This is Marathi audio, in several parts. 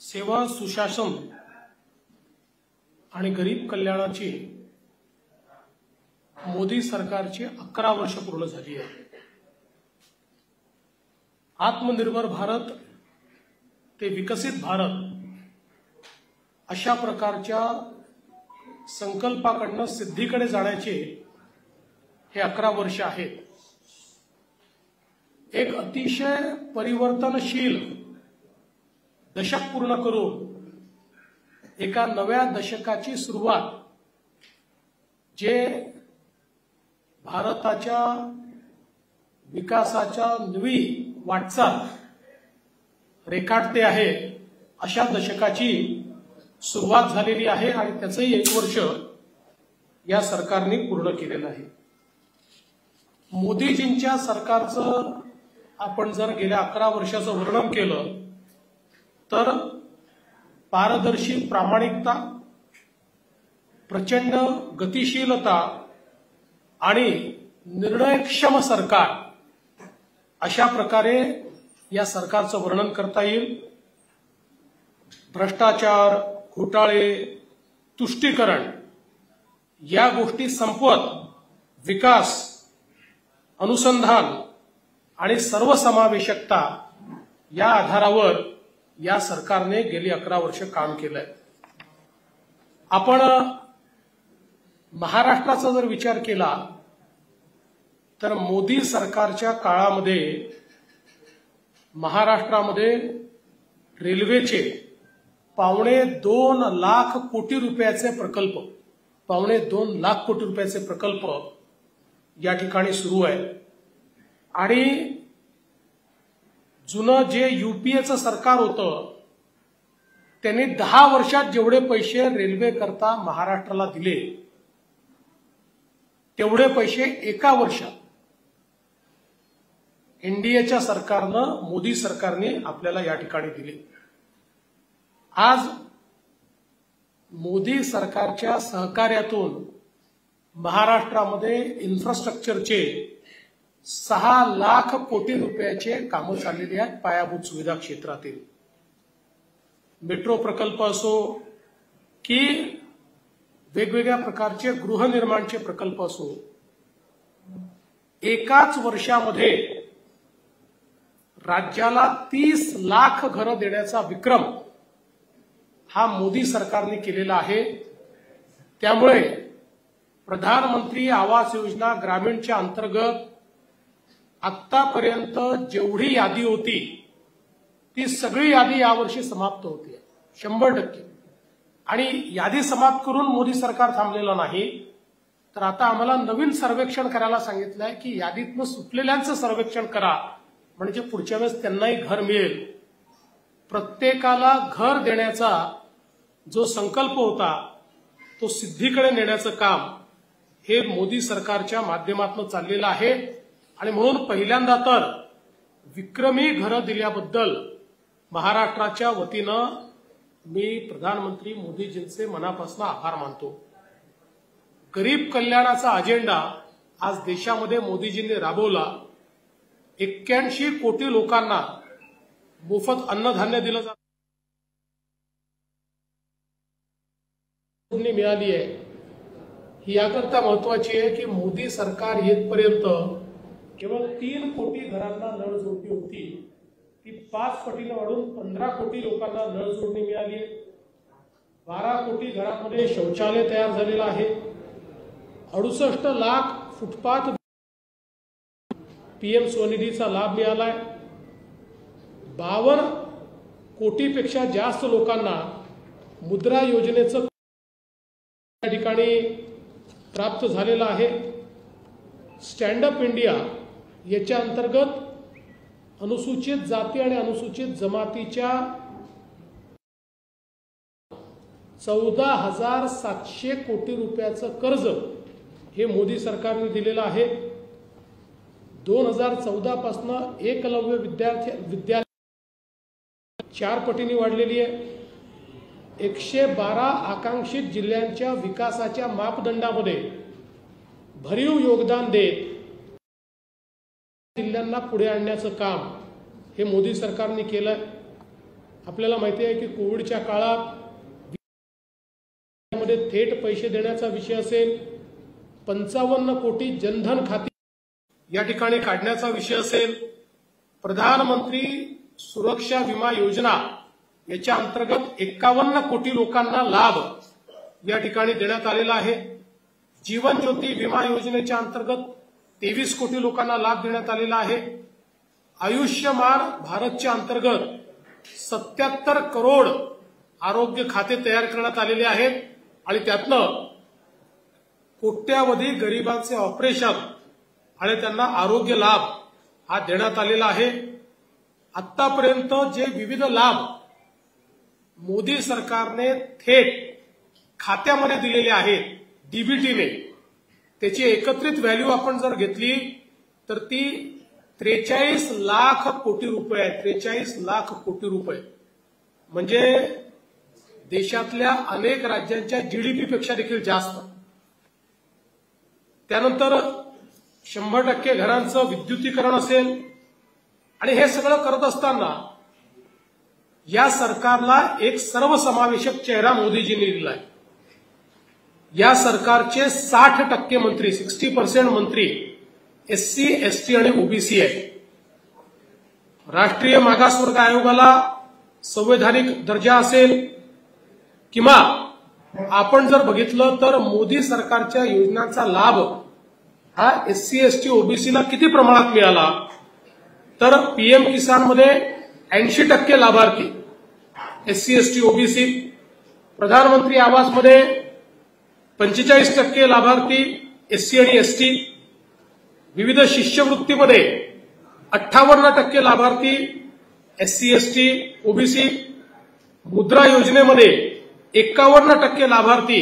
सेवा, सुशासन आणि गरीब कल्याणाची मोदी सरकारची 11 वर्ष पूर्ण झाली आहे। आत्मनिर्भर भारत ते विकसित भारत अशा प्रकारच्या संकल्पाकडनं सिद्धीकडे जाण्याचे हे 11 वर्ष आहेत। एक अतिशय परिवर्तनशील दशक पूर्ण करून एका नव्या दशकाची सुरुवात जे भारताच्या विकासाच्या नवी वाटचाल रेखाटते आहे अशा दशकाची सुरुवात झालेली आहे आणि त्याचंही 1 वर्ष या सरकारने पूर्ण केलेलं आहे। मोदीजींच्या सरकारचं आपण जर गेल्या 11 वर्षाचं वर्णन केलं तर पारदर्शी प्रामाणिकता, प्रचंड गतिशीलता आणि निर्णयक्षम सरकार अशा प्रकारे या सरकारचं वर्णन करता येईल। भ्रष्टाचार, घोटाळे, तुष्टीकरण या गोष्टी संपवत विकास, अनुसंधान आणि सर्वसमावेशकता या आधारावर या सरकारने गेली 11 वर्ष काम केलंय। आपण महाराष्ट्राचा जर विचार केला तर मोदी सरकारच्या काळामध्ये महाराष्ट्रामध्ये रेल्वेचे 2.25 लाख कोटी रुपयाचे प्रकल्प 2.25 लाख कोटी रुपयाचे प्रकल्प या ठिकाणी सुरू आहे। आणि जुनं जे यूपीएचं सरकार होतं त्यांनी 10 वर्षात जेवढे पैसे रेल्वे करता महाराष्ट्राला दिले तेवढे पैसे 1 वर्षात एनडीएच्या सरकारनं, मोदी सरकारने आपल्याला या ठिकाणी दिले। आज मोदी सरकारच्या सहकार्यातून महाराष्ट्रामध्ये इन्फ्रास्ट्रक्चरचे 6 लाख कोटी रुपयाचे कामं चाललेली आहेत। पायाभूत सुविधा क्षेत्रातील मेट्रो प्रकल्प असो की वेगवेगळ्या प्रकारचे गृहनिर्माणचे प्रकल्प असो, एकाच वर्षामध्ये राज्याला 30 लाख घरं देण्याचा विक्रम हा मोदी सरकारने केलेला आहे। त्यामुळे प्रधानमंत्री आवास योजना ग्रामीणच्या अंतर्गत आतापर्यंत जेवढी यादी होती ती सगळी यादी यावर्षी समाप्त होते 100%। आणि यादी समाप्त करून मोदी सरकार थांबलेलं नाही, तर आता आम्हाला नवीन सर्वेक्षण करायला सांगितलंय की यादीतनं सुटलेल्यांचं सर्वेक्षण करा, म्हणजे पुढच्या वेळेस त्यांनाही घर मिळेल। प्रत्येकाला घर देण्याचा जो संकल्प होता तो सिद्धीकडे नेण्याचं काम हे मोदी सरकारच्या माध्यमातून चाललेलं आहे। आणि म्हणून पहिल्यांदा तर विक्रमी घरं दिल्याबद्दल महाराष्ट्राच्या वतीनं मी प्रधानमंत्री मोदीजींचे मनापासून आभार मानतो। गरीब कल्याणाचा अजेंडा आज देशामध्ये मोदीजींनी राबवला। 81 कोटी लोकांना मोफत अन्नधान्य दिलं जातं मिळाली आहे। ही याकरता महत्वाची आहे की मोदी सरकार येतपर्यंत केवळ 3 कोटी घरांना नळ जोडणी होती, ती 5 पटीने वाढून 15 कोटी लोकांना नळ जोडणी मिळाली आहे। 12 कोटी घरांमध्ये शौचालय तयार झालेलं आहे। 68 लाख फुटपाथ पीएम स्वनिधीचा लाभ मिळालाय। 52 कोटीपेक्षा जास्त लोकांना मुद्रा योजनेचं या ठिकाणी प्राप्त झालेलं आहे। स्टँड अप इंडिया याच्या अंतर्गत अनुसूचित जाती आणि अनुसूचित जमातीच्या 14,700 कोटी रुपयाचं कर्ज हे मोदी सरकारने दिलेलं आहे। 2014 पासून एकलव्य विद्यालय 4 पटीने वाढलेली आहे। 112 आकांक्षित जिल्ह्यांच्या विकासाच्या मापदंडामध्ये भरीव योगदान देत जिल्ह्यांना पुढे आणण्याचं काम हे मोदी सरकारने केलं। आपल्याला माहिती आहे की कोविडच्या काळात मध्ये थेट पैसे देण्याचा विषय असेल, 55 कोटी जनधन खाती या ठिकाणी काढण्याचा विषय असेल, प्रधानमंत्री सुरक्षा विमा योजना याच्या अंतर्गत 51 कोटी लोकांना लाभ या ठिकाणी देण्यात आलेला आहे। जीवन ज्योती विमा योजनेच्या अंतर्गत 23 कोटी लोकांना लाभ देण्यात आलेला आहे। आयुष्यमान भारतच्या अंतर्गत 77 करोड आरोग्य खाते तयार करण्यात आलेले आहेत आणि त्यातनं कोट्यावधी गरिबांचे ऑपरेशन आणि त्यांना आरोग्य लाभ हा देण्यात आलेला आहे। आतापर्यंत जे विविध लाभ मोदी सरकारने थेट खात्यामध्ये दिलेले आहेत डीबीटीने, त्याची एकत्रित व्हॅल्यू आपण जर घेतली तर ती 43 लाख कोटी रुपये आहे। 43 लाख कोटी रुपये म्हणजे देशातल्या अनेक राज्यांच्या जीडीपी पेक्षा देखील जास्त। त्यानंतर 100% घरांचं विद्युतीकरण असेल आणि हे सगळं करत असताना या सरकारला एक सर्वसमावेशक चेहरा मोदीजींनी दिला आहे। या सरकारचे 60% मंत्री 60% मंत्री एससी, एसटी आणि ओबीसी आहेत। राष्ट्रीय मागासवर्ग आयोगाला संवैधानिक दर्जा असेल किंवा आपण जर बघितलं तर मोदी सरकारच्या योजनांचा लाभ हा एससी, एसटी, ओबीसीला किती प्रमाणात मिळाला तर पीएम किसान मध्ये 80% लाभार्थी एससी, एसटी, ओबीसी, प्रधानमंत्री आवास मध्ये 45% लाभार्थी एससी आणि एसटी, विविध शिष्यवृत्तीमध्ये 58% लाभार्थी एससी, एसटी, ओबीसी, मुद्रा योजनेमध्ये 51% लाभार्थी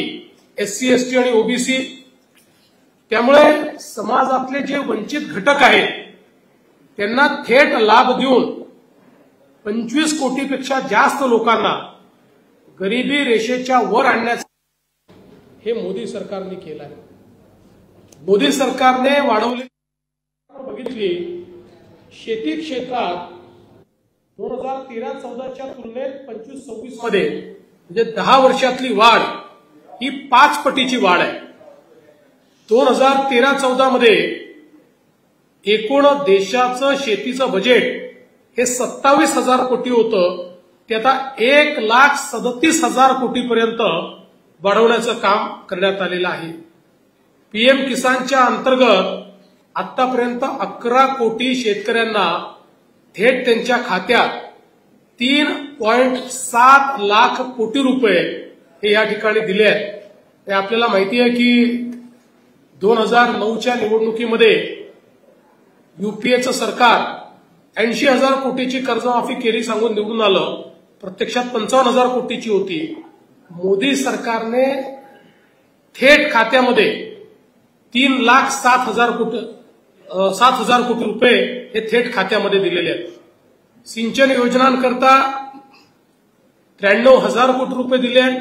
एससी, एसटी आणि ओबीसी। त्यामुळे समाजातले जे वंचित घटक आहेत त्यांना थेट लाभ देऊन 25 कोटीपेक्षा जास्त लोकांना गरिबी रेषेच्या वर आणण्याचं हे मोदी सरकारने केलं आहे। मोदी सरकारने वाढवले बघितली शेती क्षेत्रात 2013-14च्या तुलनेत 25-26 मध्ये म्हणजे 10 वर्षातली वाढ ही 5 पटीची वाढ आहे। 2013-14 मध्ये एकूण देशाचं शेतीचं बजेट हे 27,000 कोटी होतं, ते आता 1,37,000 कोटीपर्यंत वाढवण्याचं काम करण्यात आलेलं आहे। पीएम किसानच्या अंतर्गत आतापर्यंत 11 कोटी शेतकऱ्यांना थेट त्यांच्या खात्यात 3.7 लाख कोटी रुपये हे या ठिकाणी दिले आहेत। हे आपल्याला माहिती आहे की 2009च्या निवडणुकीमध्ये युपीएचं सरकार 80,000 कोटीची कर्जमाफी केली सांगून निवडून आलं, प्रत्यक्षात 55,000 कोटीची होती। मोदी सरकारने थेट खात्यामध्ये 3,07,000 कोटी रुपये हे थेट खात्यामध्ये दिलेले आहेत। सिंचन योजनांकरता 93,000 कोटी रुपये दिले आहेत।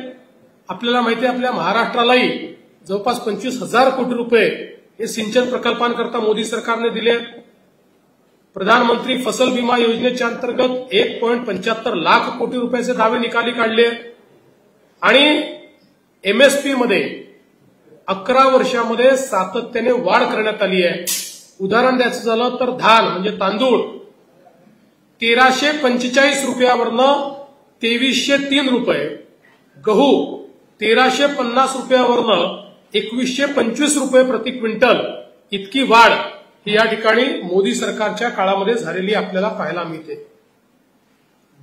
आपल्याला माहिती आहे आपल्या महाराष्ट्रालाही जवळपास 25,000 कोटी रुपये हे सिंचन प्रकल्पांकरता मोदी सरकारने दिले आहेत। प्रधानमंत्री फसल बीमा योजनेच्या अंतर्गत 1.75 लाख कोटी रुपयाचे दावे निकाली काढले आणि एमएसपी मध्ये 11 वर्षामध्ये सातत्याने वाढ करण्यात आली आहे। उदाहरण द्यायचं झालं तर धान म्हणजे तांदूळ 1,345 रुपयावरनं 2,303 रुपये, गहू 1,350 रुपयावरनं 2,125 रुपये प्रति क्विंटल इतकी वाढ ही या ठिकाणी मोदी सरकारच्या काळामध्ये झालेली आपल्याला पाहायला मिळते।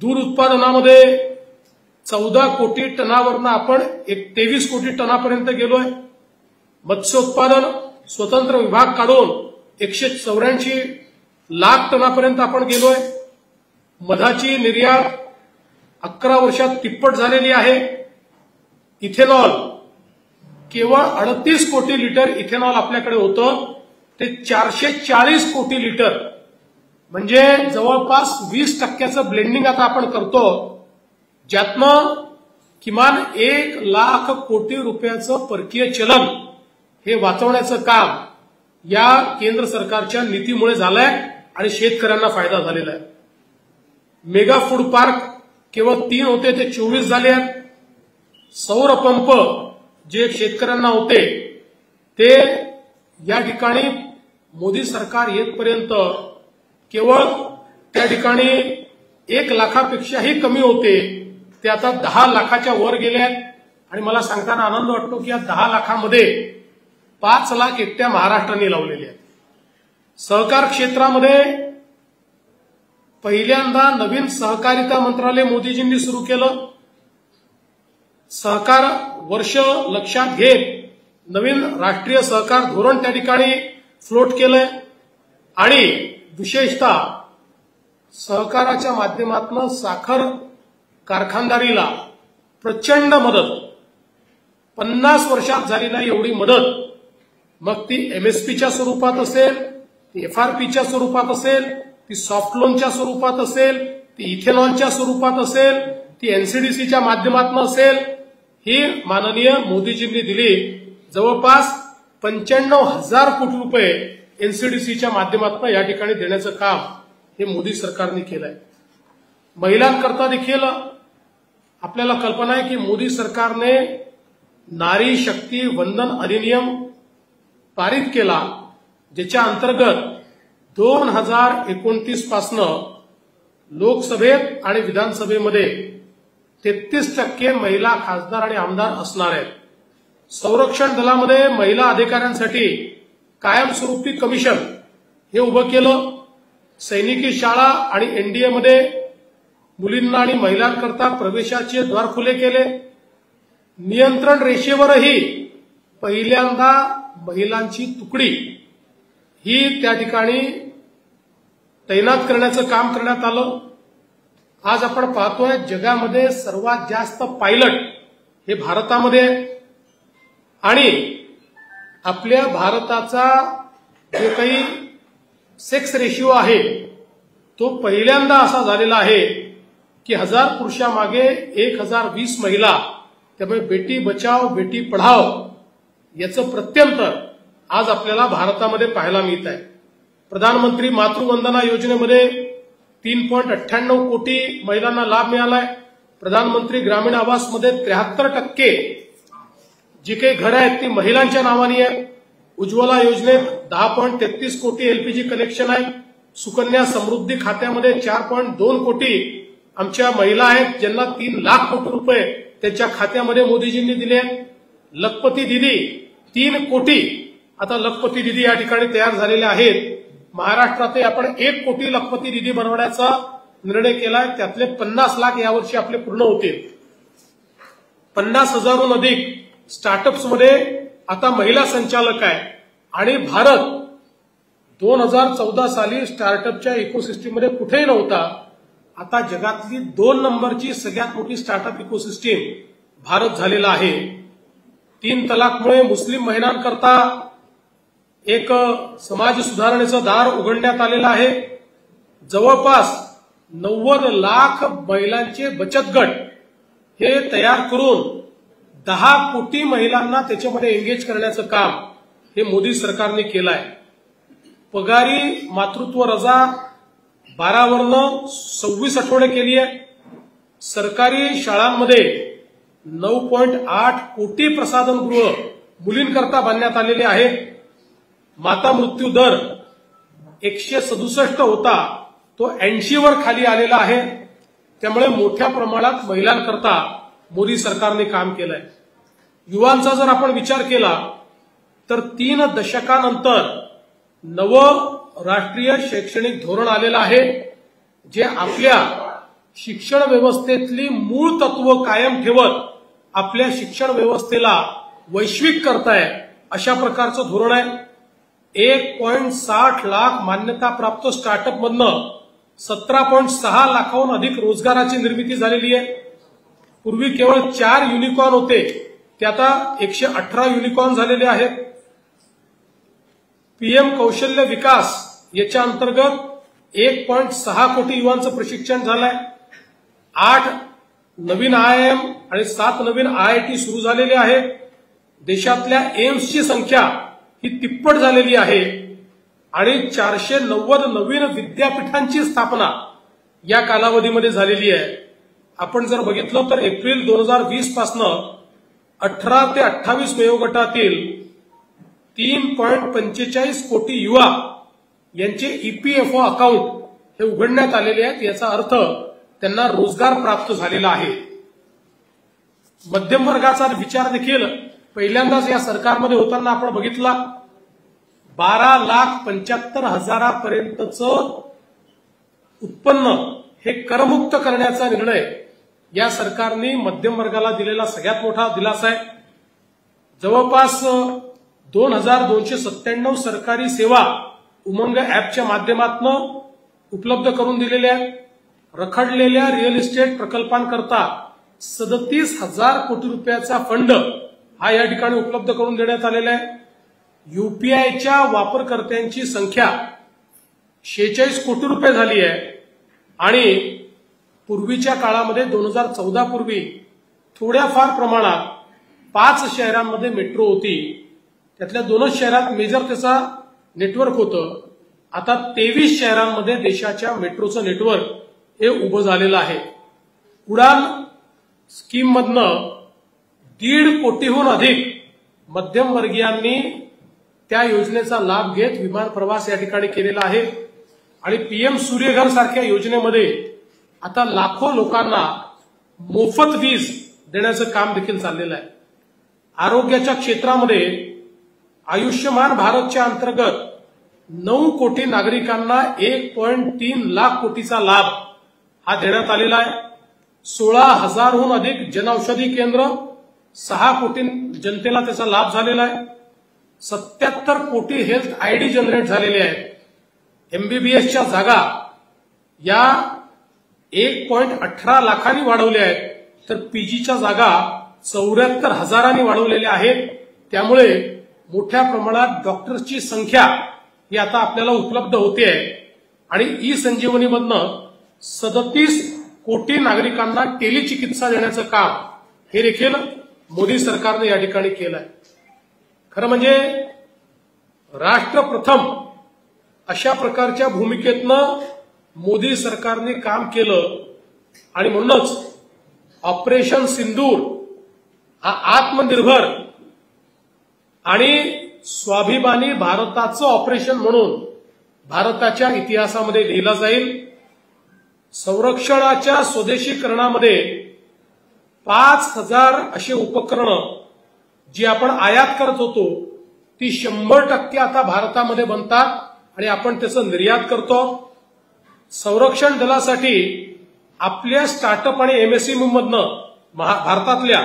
दूध उत्पादनामध्ये 14 कोटी टनावरनं आपण 23 कोटी टनापर्यंत गेलोय। मत्स्योत्पादन स्वतंत्र विभाग काढून 184 लाख टनापर्यंत आपण गेलोय। मधाची निर्यात 11 वर्षात तिप्पट झालेली आहे। इथेनॉल केवळ 38 कोटी लिटर इथेनॉल आपल्याकडे होतं, ते 440 कोटी लिटर म्हणजे जवळपास 20% ब्लेंडिंग आता आपण करतो, ज्यातनं किमान 1 लाख कोटी रुपयाचं परकीय चलन हे वाचवण्याचं काम या केंद्र सरकारच्या नीतीमुळे झालंय आणि शेतकऱ्यांना फायदा झालेला आहे। मेगा फूड पार्क केवळ 3 होते ते 24 झाले आहेत. सौर पंप जे शेतकऱ्यांना होते ते या ठिकाणी मोदी सरकार येतपर्यंत केवळ त्या ठिकाणी 1 लाखापेक्षाही कमी होते, ते आता 10 लाखाच्या वर गेले आहेत. आणि मला सांगताना आनंद वाटतो की या 10 लाखामध्ये 5 लाख एकट्या महाराष्ट्राने लावलेले आहेत. सहकार क्षेत्रामध्ये पहिल्यांदा नवीन सहकारिता मंत्रालय मोदीजींनी सुरू केलं. सहकार वर्ष लक्षात घेत नवीन राष्ट्रीय सहकार धोरण त्या ठिकाणी फ्लोट केलंय. आणि विशेषतः सहकाराच्या माध्यमातून साखर कारखानदारीला प्रचंड मदत, 50 वर्षात झाली नाही एवढी मदत, मग ती एमएसपीच्या स्वरूपात असेल, ती एफआरपीच्या स्वरूपात असेल, ती सॉफ्ट लोनच्या स्वरूपात असेल, ती इथेनॉलच्या स्वरूपात असेल, ती एनसीडीसीच्या माध्यमातून असेल, ही माननीय मोदीजींनी दिली. जवळपास 95,000 कोटी रुपये एनसीडीसीच्या माध्यमातून या ठिकाणी देण्याचं काम हे मोदी सरकारने केलंय. महिलांकरता देखील आपल्याला कल्पना आहे की मोदी सरकारने नारी शक्ती वंदन अधिनियम पारित केला, ज्याच्या अंतर्गत 2029 पासनं लोकसभेत आणि विधानसभेमध्ये 33% महिला खासदार आणि आमदार असणार आहेत. संरक्षण दलामध्ये महिला अधिकाऱ्यांसाठी कायमस्वरूपी कमिशन हे उभं केलं. सैनिकी शाळा आणि एनडीएमध्ये मुलींना आणि महिलांकरता प्रवेशाचे द्वार खुले केले. नियंत्रण रेषेवरही पहिल्यांदा महिलांची तुकडी ही त्या ठिकाणी तैनात करण्याचं काम करण्यात आलं. आज आपण पाहतोय जगामध्ये सर्वात जास्त पायलट हे भारतामध्ये आहे. आणि आपल्या भारताचा जो काही सेक्स रेशिओ आहे तो पहिल्यांदा असा झालेला आहे की 1000 पुरुषामागे 1020 महिला. त्यामुळे बेटी बचाव बेटी पढाव याचं प्रत्यंतर आज आपल्याला भारतामध्ये पाहायला मिळत आहे. प्रधानमंत्री मातृवंदना योजनेमध्ये 3.98 कोटी महिलांना लाभ मिळालाय. प्रधानमंत्री ग्रामीण आवासमध्ये 73% जी काही घरं आहेत ती महिलांच्या नावाने आहे. उज्ज्वला योजनेत 10.33 कोटी एलपीजी कनेक्शन आहे. सुकन्या समृद्धी खात्यामध्ये 4.2 कोटी आमच्या महिला आहेत ज्यांना 3 लाख कोटी रुपये त्यांच्या खात्यामध्ये मोदीजींनी दिले आहेत. लखपती दिदी 3 कोटी आता लखपती दिदी या ठिकाणी तयार झालेल्या आहेत. महाराष्ट्रातही आपण 1 कोटी लखपती दिदी बनवण्याचा निर्णय केलाय. त्यातले 50 लाख यावर्षी आपले पूर्ण होतील. 50,000हून अधिक स्टार्टअप्समध्ये आता महिला संचालक आहे. आणि भारत 2014 साली स्टार्टअपच्या इकोसिस्टीममध्ये कुठेही नव्हता. आता जगातली 2 नंबरची सगळ्यात मोठी स्टार्टअप इकोसिस्टीम भारत झालेला आहे. 3 तलाकमुळे मुस्लिम महिलांकरता एक समाज सुधारणेचं दार उघडण्यात आलेलं आहे. जवळपास 90 लाख महिलांचे बचत गट हे तयार करून 10 कोटी महिलांना त्याच्यामध्ये एंगेज करण्याचं काम हे मोदी सरकारने केलं आहे. पगारी मातृत्व रजा 12 वरनं 26 आठवडे केली आहे. सरकारी शाळांमध्ये 9.8 कोटी प्रसाधनगृह मुलींकरता बांधण्यात आलेले आहेत. माता मृत्यू दर 167 होता तो 80 वर खाली आलेला आहे. त्यामुळे मोठ्या प्रमाणात महिलांकरता मोदी सरकारने काम केलंय. युवांचा जर आपण विचार केला तर 3 दशकानंतर नवं राष्ट्रीय शैक्षणिक धोरण आलेलं आहे जे आपल्या शिक्षण व्यवस्थेतली मूळ तत्व कायम ठेवत आपल्या शिक्षण व्यवस्थेला वैश्विक करताय अशा प्रकारचं धोरण आहे. 1.60 लाख मान्यताप्राप्त स्टार्टअप मधनं 17.6 लाखाहून अधिक रोजगाराची निर्मिती झालेली आहे. पूर्वी केवळ 4 युनिकॉर्न होते ते आता 118 युनिकॉर्न झालेले आहेत. पीएम कौशल्य विकास याच्या अंतर्गत 1.6 कोटी युवांचं प्रशिक्षण झालंय. 8 नवीन आयआयएम आणि 7 नवीन आयआयटी सुरू झालेले आहेत. देशातल्या एम्सची संख्या ही तिप्पट झालेली आहे आणि 490 नवीन विद्यापीठांची स्थापना या कालावधीमध्ये झालेली आहे. आपण जर बघितलं तर एप्रिल 2020 पासनं 18 ते 28 वयोगटातील 3.45 कोटी युवा यांचे ईपीएफओ अकाउंट हे उघडण्यात आलेले आहेत. याचा अर्थ त्यांना रोजगार प्राप्त झालेला आहे. मध्यम वर्गाचा विचार देखील पहिल्यांदाच या सरकारमध्ये होताना आपण बघितला. 12,75,000 उत्पन्न हे करमुक्त करण्याचा निर्णय या सरकारने मध्यम वर्गाला दिलेला सगळ्यात मोठा दिलासा आहे. जवळपास 2,297 सरकारी सेवा उमंग ऍपच्या माध्यमातून उपलब्ध करून दिलेल्या आहेत. रखडलेल्या रिअल इस्टेट प्रकल्पांकरता 37,000 कोटी रुपयाचा फंड हा या ठिकाणी उपलब्ध करून देण्यात आलेला आहे. यूपीआयच्या वापरकर्त्यांची संख्या 46 कोटी रुपये झाली आहे आणि पूर्वीच्या काळामध्ये 2014 पूर्वी थोड्याफार प्रमाणात 5 शहरांमध्ये मेट्रो होती. त्यातल्या 2 शहरात मेजर त्याचा नेटवर्क होतं. आता 23 शहरांमध्ये देशाच्या मेट्रोचं नेटवर्क हे उभं झालेलं आहे. उडान स्कीम मधनं 1.5 कोटीहून अधिक मध्यमवर्गीयांनी त्या योजनेचा लाभ घेत विमान प्रवास या ठिकाणी केलेला आहे. आणि पीएम सूर्यघर सारख्या योजनेमध्ये आता लाखो लोकांना मोफत वीज देण्याचं काम देखील चाललेलं आहे. आरोग्याच्या क्षेत्रामध्ये आयुष्यमान भारतच्या अंतर्गत 9 कोटी नागरिकांना 1.3 लाख कोटीचा लाभ हा देण्यात आलेला आहे. 16,000हून अधिक जनऔषधी केंद्र, 6 कोटी जनतेला त्याचा लाभ झालेला आहे. 77 कोटी हेल्थ आयडी जनरेट झालेले आहेत. एमबीबीएसच्या जागा या 1.18 लाखांनी वाढवल्या आहेत, तर पीजीच्या जागा 74,000 वाढवलेल्या आहेत. त्यामुळे मोठ्या प्रमाणात डॉक्टर्सची संख्या ही आता आपल्याला उपलब्ध होते आहे. आणि ई संजीवनीमधनं 37 कोटी नागरिकांना टेलिचिकित्सा देण्याचं काम हे देखील मोदी सरकारने या ठिकाणी केलं आहे. खरं म्हणजे राष्ट्र प्रथम अशा प्रकारच्या भूमिकेतनं मोदी सरकारने काम केलं आणि म्हणूनच ऑपरेशन सिंदूर हा आत्मनिर्भर आणि स्वाभिमानी भारताचं ऑपरेशन म्हणून भारताच्या इतिहासामध्ये लिहिला जाईल. संरक्षणाच्या स्वदेशीकरणामध्ये 5,000 असे उपकरणं जी आपण आयात करत होतो ती 100% आता भारतामध्ये बनतात आणि आपण त्याचं निर्यात करतो. संरक्षण दलासाठी आपल्या स्टार्टअप आणि एमएसएमई मधनं भारतातल्या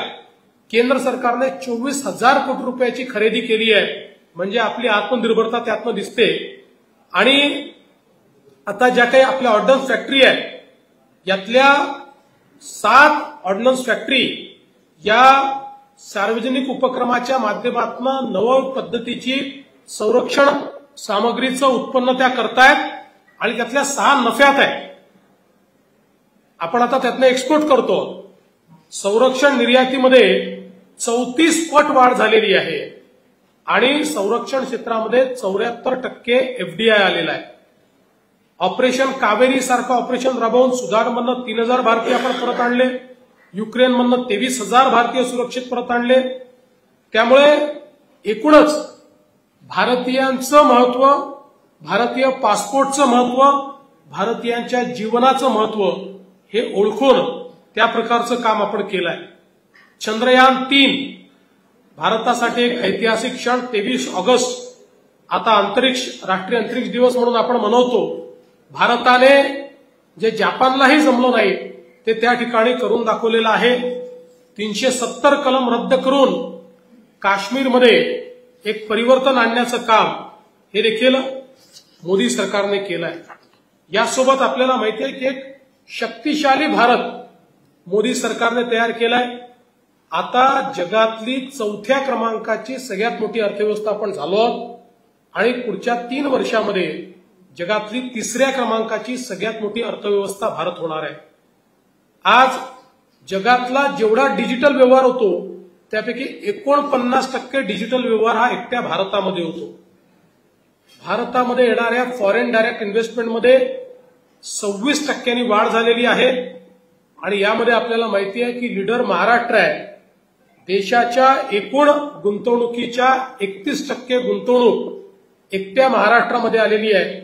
केंद्र सरकारने 24,000 कोटी रुपयाची खरेदी केली आहे. म्हणजे आपली आत्मनिर्भरता त्यातनं दिसते. आणि आता ज्या काही आपल्या ऑर्डन्स फॅक्टरी आहे यातल्या 7 ऑर्डन्स फॅक्टरी या सार्वजनिक उपक्रमाच्या माध्यमातून नव पद्धतीची संरक्षण सामग्रीचं उत्पन्न त्या करतायत आणि त्यातल्या 6 नफ्यात आहे. आपण आता त्यातनं एक्सपोर्ट करतो. संरक्षण निर्यातीमध्ये 34 पट वाढ झालेली आहे आणि संरक्षण क्षेत्रामध्ये 74% एफडीआय आलेला आहे. ऑपरेशन कावेरी सारखं ऑपरेशन राबवून सुदानमधनं 3,000 भारतीय आपण परत आणले. युक्रेनमधनं 23,000 भारतीय सुरक्षित परत आणले. त्यामुळे एकूणच भारतीयांचं महत्व, भारतीय पासपोर्टचं महत्व, भारतीयांच्या जीवनाचं महत्व हे ओळखून त्या प्रकारचं काम आपण केलं आहे. चंद्रयान 3 भारतासाठी एक ऐतिहासिक क्षण. 23 ऑगस्ट आता राष्ट्रीय अंतरिक्ष दिवस म्हणून आपण मनवतो. भारताने जे जपानलाही जमलं नाही ते त्या ठिकाणी करून दाखवलेलं आहे. 370 कलम रद्द करून काश्मीरमध्ये एक परिवर्तन आणण्याचं काम हे देखील मोदी सरकारने केलं आहे. यासोबत आपल्याला माहिती आहे की एक शक्तिशाली भारत मोदी सरकारने तयार केलाय. आता जगातली 4थ्या क्रमांकाची सगळ्यात मोठी अर्थव्यवस्था आपण झालो आहोत आणि पुढच्या 3 वर्षामध्ये जगातली 3ऱ्या क्रमांकाची सगळ्यात मोठी अर्थव्यवस्था भारत होणार आहे. आज जगातला जेवढा डिजिटल व्यवहार होतो त्यापैकी 49% डिजिटल व्यवहार हा एकट्या भारतामध्ये होतो. भारतामध्ये येणाऱ्या फॉरेन डायरेक्ट इन्व्हेस्टमेंटमध्ये 26% वाढ झालेली आहे. आणि यामध्ये आपल्याला माहिती आहे की लीडर महाराष्ट्र आहे. देशाच्या एकूण गुंतवणुकीच्या 31% गुंतवणूक एकट्या महाराष्ट्रामध्ये आलेली आहे.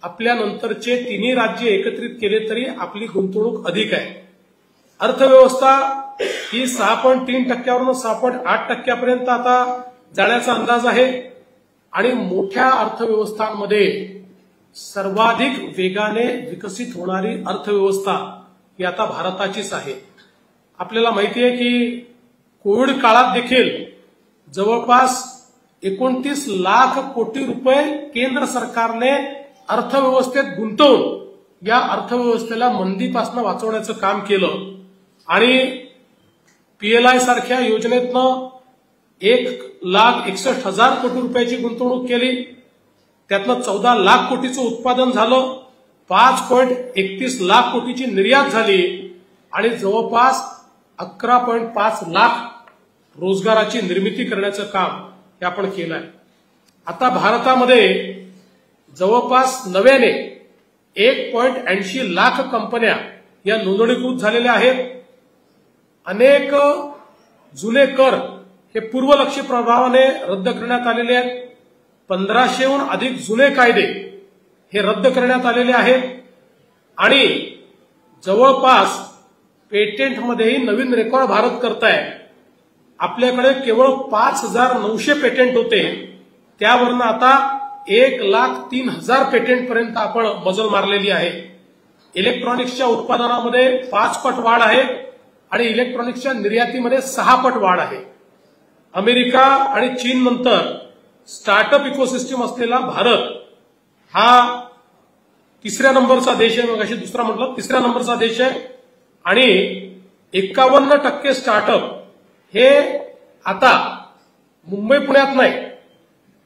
आपल्या नंतरचे तिन्ही राज्य एकत्रित केले तरी आपली गुंतवणूक अधिक आहे. अर्थव्यवस्था ही 6.3% 6.8% आता जाण्याचा अंदाज आहे. आणि मोठ्या अर्थव्यवस्थांमध्ये सर्वाधिक वेगाने विकसित होणारी अर्थव्यवस्था ही आता भारताचीच आहे. आपल्याला माहिती आहे की कोविड काळात देखील जवळपास 29 लाख कोटी रुपये केंद्र सरकारने अर्थव्यवस्थेत गुंतवून या अर्थव्यवस्थेला मंदीपासून वाचवण्याचं काम केलं. आणि पीएलआय सारख्या योजनेतनं 1,61,000 कोटी रुपयाची गुंतवणूक केली. त्यातनं 14 लाख कोटीचं उत्पादन झालं, 5.31 लाख कोटीची निर्यात झाली आणि जवळपास 11.5 लाख रोजगाराची निर्मिती करण्याचं काम हे आपण केलं आहे. आता भारतामध्ये जवळपास नव्याने 1.80 लाख कंपन्या या नोंदणीकृत झालेल्या आहेत. अनेक जुने कर हे पूर्वलक्षी प्रभावाने रद्द करण्यात आलेले आहेत. 1500हून अधिक जुने कायदे हे रद्द करण्यात आलेले आहेत. आणि जवळपास पेटेंटमध्येही नवीन रेकॉर्ड भारत करताय. आपल्याकडे केवळ 5,900 पेटेंट होते, त्यावरनं आता 1,03,000 पेटेंट पर्यंत आपण मजल मारलेली आहे. इलेक्ट्रॉनिक्सच्या उत्पादनामध्ये 5 पट वाढ आहे आणि इलेक्ट्रॉनिक्सच्या निर्यातीमध्ये 6 पट वाढ आहे. अमेरिका आणि चीन नंतर स्टार्टअप इकोसिस्टम असलेला भारत हा 3ऱ्या नंबरचा देश आहे. मग अशी दुसरा म्हटलं 3ऱ्या नंबरचा देश आहे. आणि 51% स्टार्टअप हे आता मुंबई पुण्यात नाही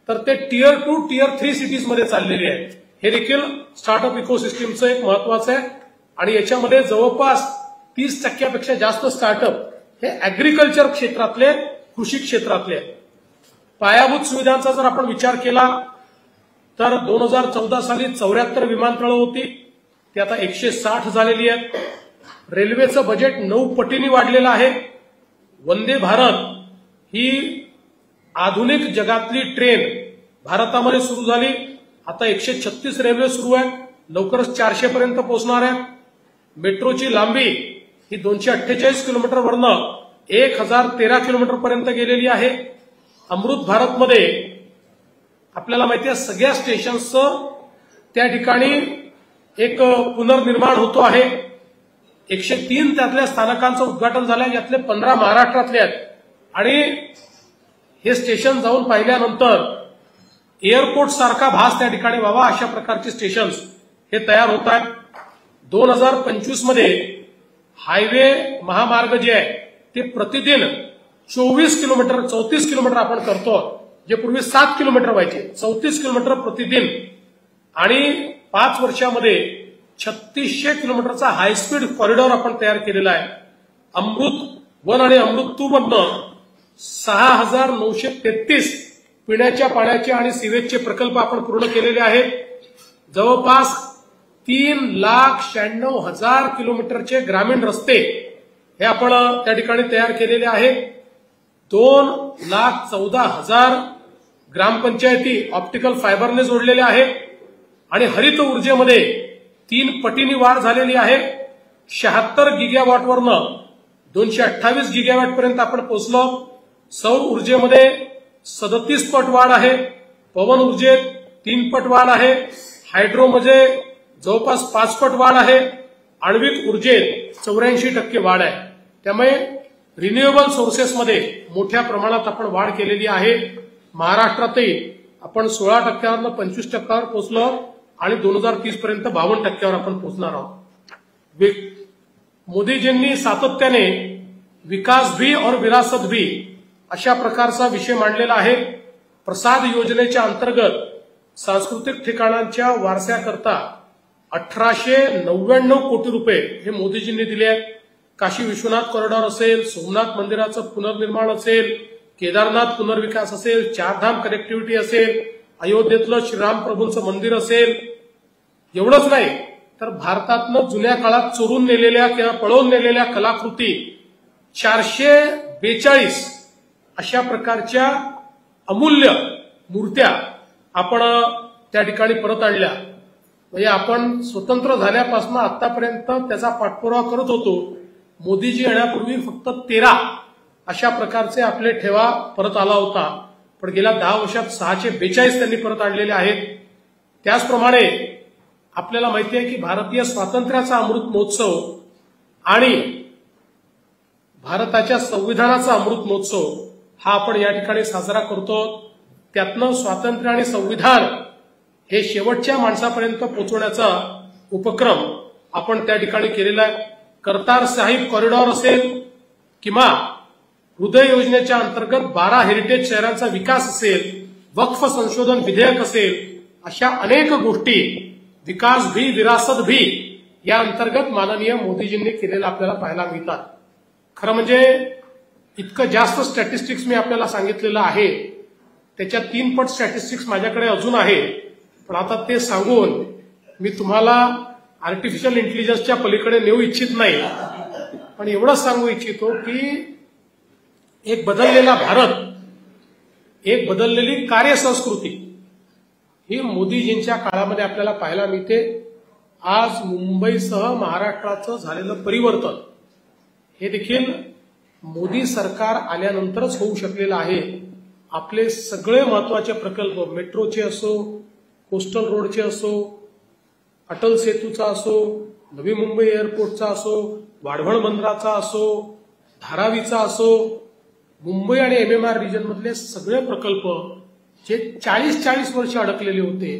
तर ते टियर 2 टियर 3 सिटीजमध्ये चाललेले आहेत. हे देखील स्टार्टअप इकोसिस्टमचं एक महत्वाचं आहे. आणि याच्यामध्ये जवळपास 30% जास्त स्टार्टअप हे अॅग्रिकल्चर क्षेत्रातले, कृषी क्षेत्रातले आहेत. पायाभूत सुविधांचा जर आपण विचार केला तर 2014 साली 74 विमानतळं होती, ती आता 160 झालेली आहेत. रेल्वेचं बजेट 9 पटींनी वाढलेलं आहे. वंदे भारत ही आधुनिक जगातली ट्रेन भारतामध्ये सुरू झाली. आता 136 रेल्वे सुरू आहेत, लवकरच 400 पर्यंत पोहोचणार आहेत. मेट्रोची लांबी ही 248 किलोमीटरवरनं 1013 किलोमीटर पर्यंत गेलेली आहे. अमृत भारतमध्ये आपल्याला माहिती आहे सगळ्या स्टेशन्सचं त्या ठिकाणी एक पुनर्निर्माण होतो आहे. 103 त्यातल्या स्थानकांचं उद्घाटन झालंय, यातले 15 महाराष्ट्रातले आहेत. आणि हे स्टेशन जाऊन पाहिल्यानंतर एअरपोर्ट सारखा भास त्या ठिकाणी व्हावा अशा प्रकारचे स्टेशन्स हे तयार होत आहेत. 2025 मध्ये हायवे महामार्ग जे आहे ते प्रतिदिन 24 किलोमीटर 34 किलोमीटर आपण करतो, जे पूर्वी 7 किलोमीटर व्हायचे, 34 किलोमीटर प्रतिदिन. आणि 5 वर्षामध्ये 3600 किलोमीटरचा हायस्पीड कॉरिडॉर आपण तयार केलेला आहे. अमृत 1 आणि अमृत 2 मधनं 6,933 पिण्याच्या पाण्याचे आणि सिवेजचे प्रकल्प आपण पूर्ण केलेले आहेत. जवळपास 3,96,000 किलोमीटरचे ग्रामीण रस्ते हे आपण त्या ठिकाणी तयार केलेले आहेत. 2,14,000 ग्रामपंचायती ऑप्टिकल फायबरने जोडलेल्या आहेत. आणि हरित ऊर्जेमध्ये 3 पटींनी वाढ झालेली आहे. 76 गिगावॉटवरनं 228 गिगावॉट पर्यंत आपण पोहोचलो. सौर ऊर्जेमध्ये 37 पट वाढ आहे. पवन ऊर्जेत 3 पट वाढ आहे. हायड्रोमध्ये जवळपास 5 पट वाढ आहे. आण्विक ऊर्जेत 84% वाढ आहे. त्यामुळे रिन्युएबल सोर्सेसमध्ये मोठ्या प्रमाणात आपण वाढ केलेली आहे. महाराष्ट्रातही आपण 16%वरनं 25%वर पोहोचलो आणि 2030 पर्यंत 52%वर आपण पोहोचणार आहोत. मोदीजींनी सातत्याने विकास भी और विरासत भी अशा प्रकारचा विषय मांडलेला आहे. प्रसाद योजनेच्या अंतर्गत सांस्कृतिक ठिकाणांच्या वारशाकरता 1899 कोटी रुपये हे मोदीजींनी दिले आहेत. काशी विश्वनाथ कॉरिडॉर असेल, सोमनाथ मंदिराचं पुनर्निर्माण असेल, केदारनाथ पुनर्विकास असेल, चारधाम कनेक्टिव्हिटी असेल, अयोध्येतलं श्रीराम प्रभूंचं मंदिर असेल. एवढंच नाही तर भारतातनं जुन्या काळात चोरून नेलेल्या किंवा पळवून नेलेल्या कलाकृती 442 अशा प्रकारच्या अमूल्य मूर्त्या आपण त्या ठिकाणी परत आणल्या. म्हणजे आपण स्वतंत्र झाल्यापासून आतापर्यंत त्याचा पाठपुरावा करत होतो. मोदीजी येण्यापूर्वी फक्त 13 अशा प्रकारचे आपले ठेवा परत आला होता, पण गेल्या 10 वर्षात 642 त्यांनी परत आणलेले आहेत. त्याचप्रमाणे आपल्याला माहिती आहे की भारतीय स्वातंत्र्याचा अमृत महोत्सव आणि भारताच्या संविधानाचा अमृत महोत्सव हा आपण या ठिकाणी साजरा करतो. त्यातनं स्वातंत्र्य आणि संविधान हे शेवटच्या माणसापर्यंत पोहोचवण्याचा उपक्रम आपण त्या ठिकाणी केलेला आहे. करतार साहिब कॉरिडॉर असेल किंवा हृदय योजनेच्या अंतर्गत 12 हेरिटेज शहरांचा विकास असेल, वक्फ संशोधन विधेयक असेल, अशा अनेक गोष्टी विकास भी विरासत भी या अंतर्गत माननीय मोदीजींनी केलेलं आपल्याला पाहायला मिळतात. खरं म्हणजे इतकं जास्त स्टॅटिस्टिक्स मी आपल्याला सांगितलेलं आहे, त्याच्या 3 पट स्टॅटिस्टिक्स माझ्याकडे अजून आहे, पण आता ते सांगून मी तुम्हाला आर्टिफिशियल इंटेलिजन्सच्या पलीकडे नेऊ इच्छित नाही. पण एवढंच सांगू इच्छितो की एक बदललेला भारत, एक बदललेली कार्यसंस्कृती ही मोदीजींच्या काळामध्ये आपल्याला पाहायला मिळते. आज मुंबईसह महाराष्ट्राचं झालेलं परिवर्तन हे देखील मोदी सरकार आल्यानंतरच होऊ शकलेलं आहे. आपले सगळे महत्वाचे प्रकल्प, मेट्रोचे असो, कोस्टल रोडचे असो, अटल सेतूचा असो, नवी मुंबई एअरपोर्टचा असो, वाढवण बंदराचा असो, धारावीचा असो, मुंबई आणि MMR रिजन मधले सगळे प्रकल्प जे 40 वर्ष अडकलेले होते,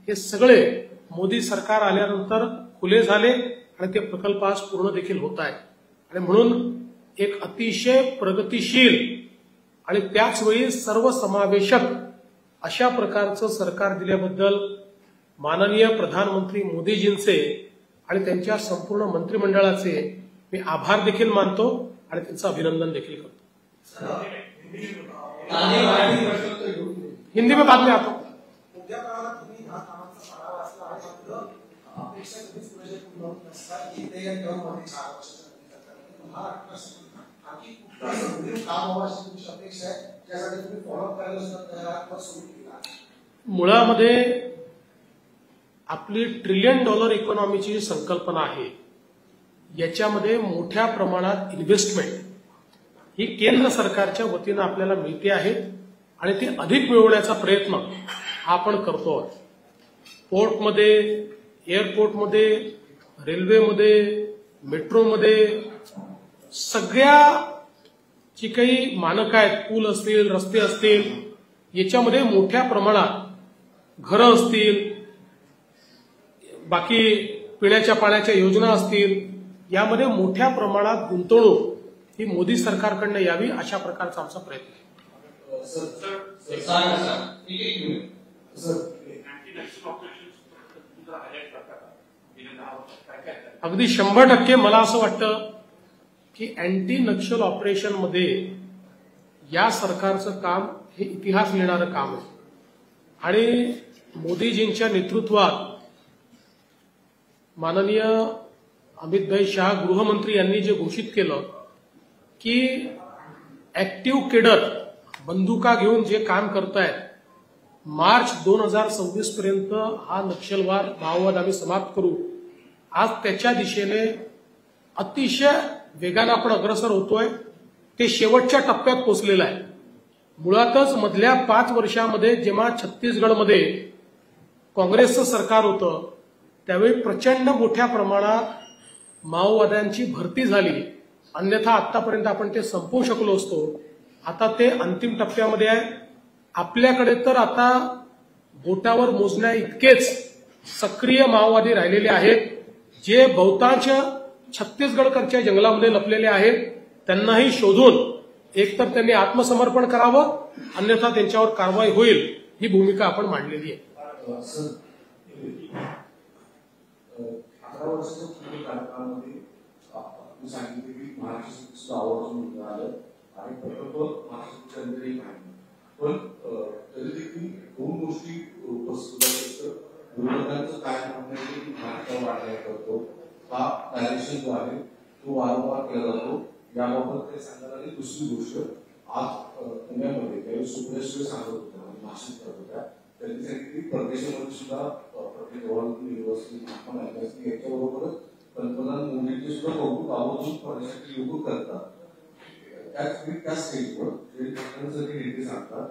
हे सगळे मोदी सरकार आल्यानंतर खुले झाले आणि ते प्रकल्प आज पूर्ण देखील होत आहेत. आणि म्हणून एक अतिशय प्रगतिशील आणि त्याचवेळी सर्वसमावेशक अशा प्रकारचं सरकार दिल्याबद्दल माननीय प्रधानमंत्री मोदीजींचे आणि त्यांच्या संपूर्ण मंत्रिमंडळाचे मी आभार देखील मानतो आणि त्यांचं अभिनंदन देखील करतो. हिंदी में बाद में आता हूं. मुळामध्ये आपली $1 ट्रिलियन इकॉनॉमीची संकल्पना आहे, याच्यामध्ये मोठ्या प्रमाणात इन्व्हेस्टमेंट ही केंद्र सरकारच्या वतीनं आपल्याला मिळते आहे आणि ती अधिक मिळवण्याचा प्रयत्न आपण करतो. पोर्टमध्ये, एअरपोर्टमध्ये, रेल्वेमध्ये, मेट्रोमध्ये सगळ्या जी काही मानक आहेत, पूल असतील, रस्ते असतील, याच्यामध्ये मोठ्या प्रमाणात घरं असतील, बाकी पिण्याच्या पाण्याच्या योजना असतील, यामध्ये मोठ्या प्रमाणात गुंतवणूक ही मोदी सरकारकडनं यावी अशा प्रकारचा आमचा प्रयत्न आहे. अगदी 100% मला असं वाटतं की अँटी नक्षल ऑपरेशन मध्ये या सरकारचं काम हे इतिहास लिहिणारं काम आहे. आणि मोदीजींच्या नेतृत्वात माननीय अमितभाई शाह गृहमंत्री यांनी जे घोषित केलं की ऍक्टिव्ह केडर बंदुका घेऊन जे काम करतायत, मार्च 2026 पर्यंत हा नक्षलवाद माओवाद आम्ही समाप्त करू. आज त्याच्या दिशेने अतिशय वेगानं आपण अग्रसर होतोय. ते शेवटच्या टप्प्यात पोहोचलेलं आहे. मुळातच मधल्या 5 वर्षामध्ये जेव्हा छत्तीसगडमध्ये काँग्रेसचं सरकार होतं, त्यावेळी प्रचंड मोठ्या प्रमाणात माओवाद्यांची भरती झाली. अन्यथा आतापर्यंत आपण ते संपवू शकलो असतो. आता ते अंतिम टप्प्यामध्ये आहे. आपल्याकडे तर आता बोटावर मोजण्या इतकेच सक्रिय माओवादी राहिलेले आहेत, जे बहुतांश छत्तीसगडकडच्या जंगलामध्ये लपलेले आहेत. त्यांनाही शोधून एकतर त्यांनी आत्मसमर्पण करावं, अन्यथा त्यांच्यावर कारवाई होईल, ही भूमिका आपण मांडलेली आहे. सांगितले की महाराष्ट्र आवर्जून आलं आणि प्रकल्प महाराष्ट्राच्या पण तरी देखील 2 गोष्टी उपस्थित विरोधकांचं काय म्हणणं आहे की महाराष्ट्र वाटण्या करतो हा डायरेक्शन जो आहे तो वारंवार केला जातो. याबाबत ते सांगतात. आणि दुसरी गोष्ट, आज पुण्यामध्ये काही सुप्रेश्वर सांगत होत्या, भाषण करत होत्या, त्यांनी सांगितलं की परदेशामध्ये सुद्धा प्रत्येक युनिव्हर्सिटी याच्याबरोबरच पंतप्रधान मोदींचे सुद्धा कौतुक आवर्जून परदेशातील लोक करतात. त्या स्टेजवर नेते सांगतात.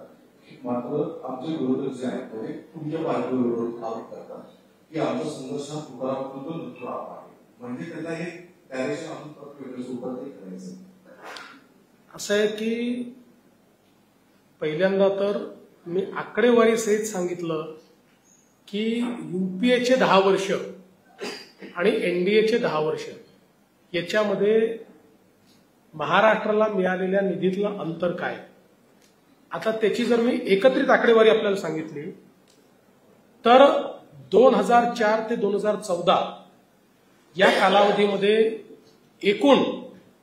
मात्र आमचे विरोधक जे आहेत म्हणजे तुमच्या पार्टीवर विरोध आरोप करतात की आमचा संघर्ष हा तुकारामपर्यंत नृत्य आहे, म्हणजे त्यांना हे डायरेक्शन आपण वेगळं सोबत करायचं. असं आहे की पहिल्यांदा तर मी आकडेवारी सहित सांगितलं की युपीएचे 10 वर्ष आणि एनडीएचे 10 वर्ष याच्यामध्ये महाराष्ट्राला मिळालेल्या निधीतलं अंतर काय. आता त्याची जर मी एकत्रित आकडेवारी आपल्याला सांगितली तर 2004 ते 2014 या कालावधीमध्ये एकूण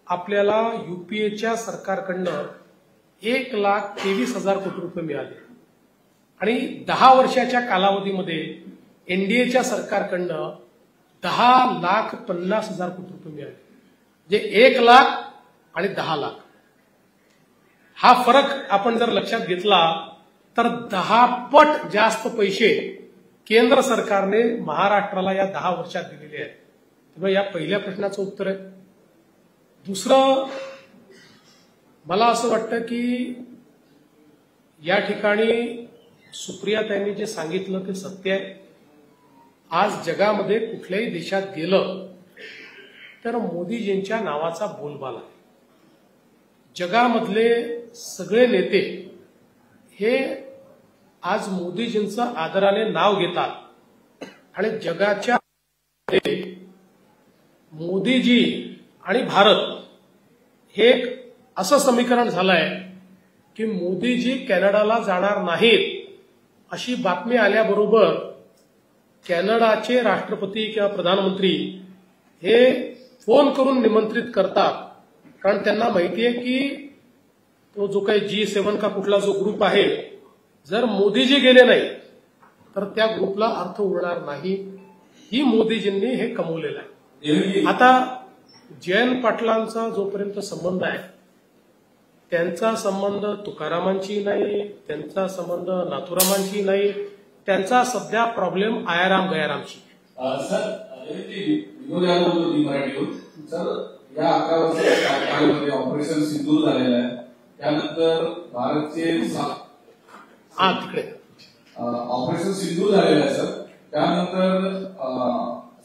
आपल्याला युपीएच्या सरकारकडनं 1,23,000 कोटी रुपये मिळाले आणि 10 वर्षाच्या कालावधीमध्ये एनडीएच्या सरकारकडनं 10,50,000 कोटी रुपये मिळाले. म्हणजे 1 लाख आणि 10 लाख हा फरक आपण जर लक्षात घेतला तर 10 पट जास्त पैसे केंद्र सरकारने महाराष्ट्राला या 10 वर्षात दिलेले आहेत. तेव्हा या पहिल्या प्रश्नाचं उत्तर आहे. दुसरं, मला असं वाटतं की या ठिकाणी सुप्रियाताईंनी जे सांगितलं ते सत्य आहे. आज जगामध्ये कुठल्याही देशात गेलं तर मोदीजींच्या नावाचा बोलबाला आहे. जगामधले सगळे नेते हे आज मोदीजींचं आदराने नाव घेतात आणि जगाच्या मोदीजी आणि भारत हे एक असं समीकरण झालंय की मोदीजी कॅनडाला जाणार नाहीत अशी बातमी आल्याबरोबर कॅनडाचे राष्ट्रपती किंवा प्रधानमंत्री हे फोन करून निमंत्रित करतात. कारण त्यांना माहिती आहे की तो जो काही G7 का कुठला जो ग्रुप आहे, जर मोदीजी गेले नाही तर त्या ग्रुपला अर्थ उरणार नाही. ही मोदीजींनी हे कमवलेलं आहे. आता जयंत पाटलांचा जोपर्यंत संबंध आहे त्यांचा संबंध तुकारामांची नाही, त्यांचा संबंध नाथुरामांची नाही, त्यांचा सध्या प्रॉब्लेम आयाराम गयारामची. सर या 11 वर्षाच्या काळामध्ये ऑपरेशन सिंदूर झालेलं आहे. त्यानंतर भारतचे तिकडे ऑपरेशन सिंदूर झालेलं आहे सर. त्यानंतर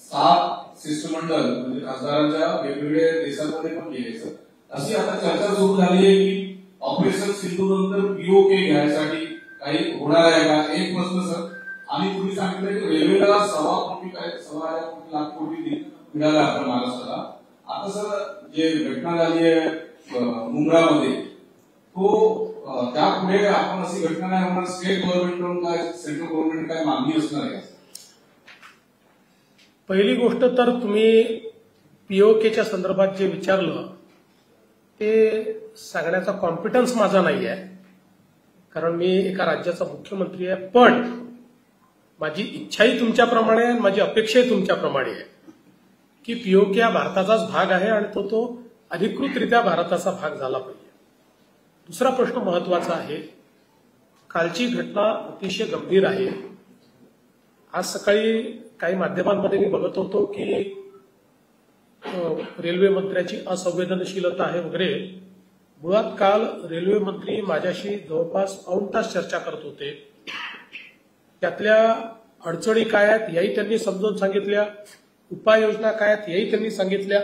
7 शिष्टमंडळ म्हणजे खासदारांच्या वेगवेगळ्या देशांमध्ये पण गेले सर. अशी आता चर्चा सुरू झाली आहे की ऑपरेशन सिंधू नंतर पीओके घ्यायसाठी काही होणार आहे का. एक प्रश्न सर. आणि तुम्ही सांगितलं की रेल्वेला 1.25 लाख कोटी मिळाला आपण महाराष्ट्राला. आता सर जे घटना झाली आहे मुंब्रामध्ये तो त्यापुढे आपण अशी घटना नाही होणार. स्टेट गव्हर्नमेंटकडून काय सेंट्रल गव्हर्नमेंट काय मागणी असणार आहे. पहिली गोष्ट तर तुम्ही पीओकेच्या संदर्भात जे विचारलं ते सांगण्याचा कॉन्फिडन्स माझा नाही आहे, कारण मी एका राज्याचा मुख्यमंत्री आहे. पण माझी इच्छाही तुमच्याप्रमाणे आहे, माझी अपेक्षाही तुमच्याप्रमाणे आहे की पीओके हा भारताचाच भाग आहे आणि तो अधिकृतरित्या भारताचा भाग झाला पाहिजे. दुसरा प्रश्न महत्वाचा आहे. कालची घटना अतिशय गंभीर आहे. आज सकाळी काही माध्यमांमध्ये मी बघत होतो की रेल्वे मंत्र्याची असंवेदनशीलता आहे वगैरे. मुळात काल रेल्वे मंत्री माझ्याशी जवळपास 1 तास चर्चा करत होते. त्यातल्या अडचणी काय आहेत याही त्यांनी समजावून सांगितल्या, उपाययोजना काय आहेत याही त्यांनी सांगितल्या.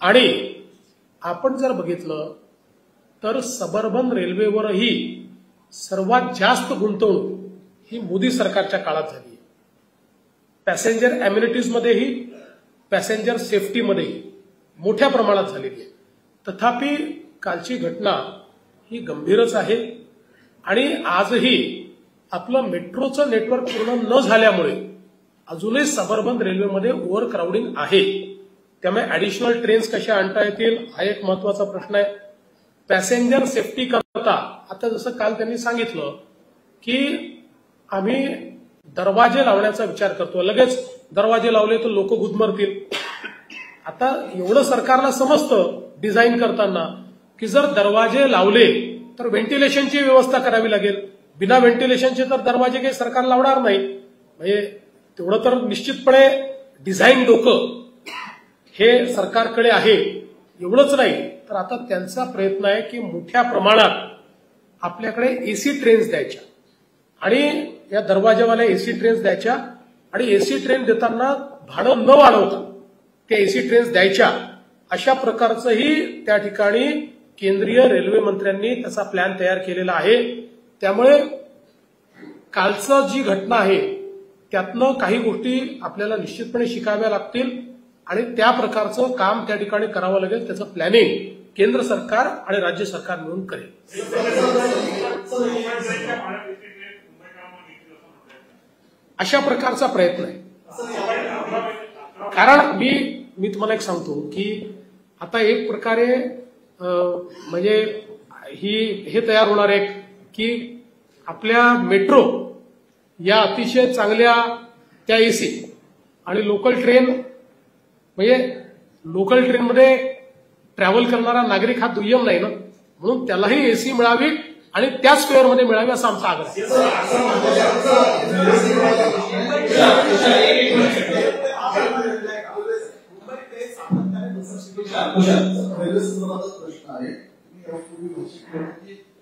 आणि आपण जर बघितलं तर सबअर्बन रेल्वेवरही सर्वात जास्त गुंतवणूक ही मोदी सरकारच्या काळात झाली आहे. पॅसेंजर अम्युनिटीजमध्येही पॅसेंजर सेफ्टीमध्येही मोठ्या प्रमाणात झालेली आहे. तथापि कालची घटना ही गंभीरच आहे आणि आजही आपलं मेट्रोचं नेटवर्क पूर्ण न झाल्यामुळे अजूनही सबअर्बन रेल्वेमध्ये ओव्हर क्राउडिंग आहे. त्यामुळे ऍडिशनल ट्रेन्स कशा आणता येतील हा एक महत्वाचा प्रश्न आहे. पॅसेंजर सेफ्टी करता आता जसं काल त्यांनी सांगितलं की आम्ही दरवाजे लावण्याचा विचार करतो. लगेच दरवाजे लावले तर लोक गुदमरतील. आता एवढं सरकारला समजतं डिझाईन करताना की जर दरवाजे लावले तर व्हेंटिलेशनची व्यवस्था करावी लागेल. बिना व्हेंटिलेशनचे तर दरवाजे काही सरकार लावणार नाही. म्हणजे तेवढं तर निश्चितपणे डिझाईन डोकं हे सरकारकडे आहे. एवढंच नाही तर आता त्यांचा प्रयत्न आहे की मोठ्या प्रमाणात आपल्याकडे एसी ट्रेन्स द्यायच्या आणि या दरवाजेवाल्या एसी ट्रेन्स द्यायच्या आणि एसी ट्रेन देताना भाडं न वाढवता त्या एसी ट्रेन्स द्यायच्या. अशा प्रकारचंही त्या ठिकाणी केंद्रीय रेल्वे मंत्र्यांनी त्याचा प्लॅन तयार केलेला आहे. त्यामुळे कालचं जी घटना आहे त्यातनं काही गोष्टी आपल्याला निश्चितपणे शिकाव्या लागतील आणि त्या प्रकारचं काम त्या ठिकाणी करावं लागेल. त्याचं प्लॅनिंग केंद्र सरकार आणि राज्य सरकार मिळून करेल. अशा प्रकारचा प्रयत्न आहे. कारण मी तुम्हाला एक सांगतो की आता एक प्रकारे म्हणजे हे तयार होणार आहे की आपल्या मेट्रो या अतिशय चांगल्या त्या एसी आणि लोकल ट्रेन म्हणजे लोकल ट्रेनमध्ये ट्रॅव्हल करणारा नागरिक हा दुय्यम नाही ना, म्हणून त्यालाही एसी मिळावी आणि त्याच फेअरमध्ये मिळावी असा आमचा आग्रह आहे. रेल्वे संदर्भातच प्रश्न आहे.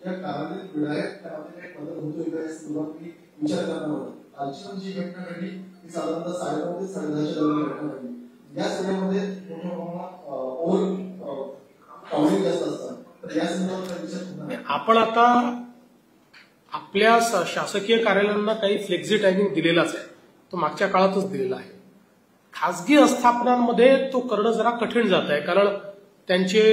या कालावधीत विधायक कालावधीत बदल होतोय का या संदर्भात मी विचार करणार होतो. कालची जी घटना घडली ती साधारणतः 9:30 ते 10:30 दरम्यान घटना घडली. या सगळ्यामध्ये मोठ्या प्रमाणात ओव्हर काउंटिंग जास्त असतात. तर या संदर्भात विचार आपण आता आपल्या शासकीय कार्यालयांना काही फ्लेक्झी टायमिंग दिलेलाच आहे. तो मागच्या काळातच दिलेला आहे. खासगी आस्थापनांमध्ये तो करणं जरा कठीण जात आहे कारण त्यांचे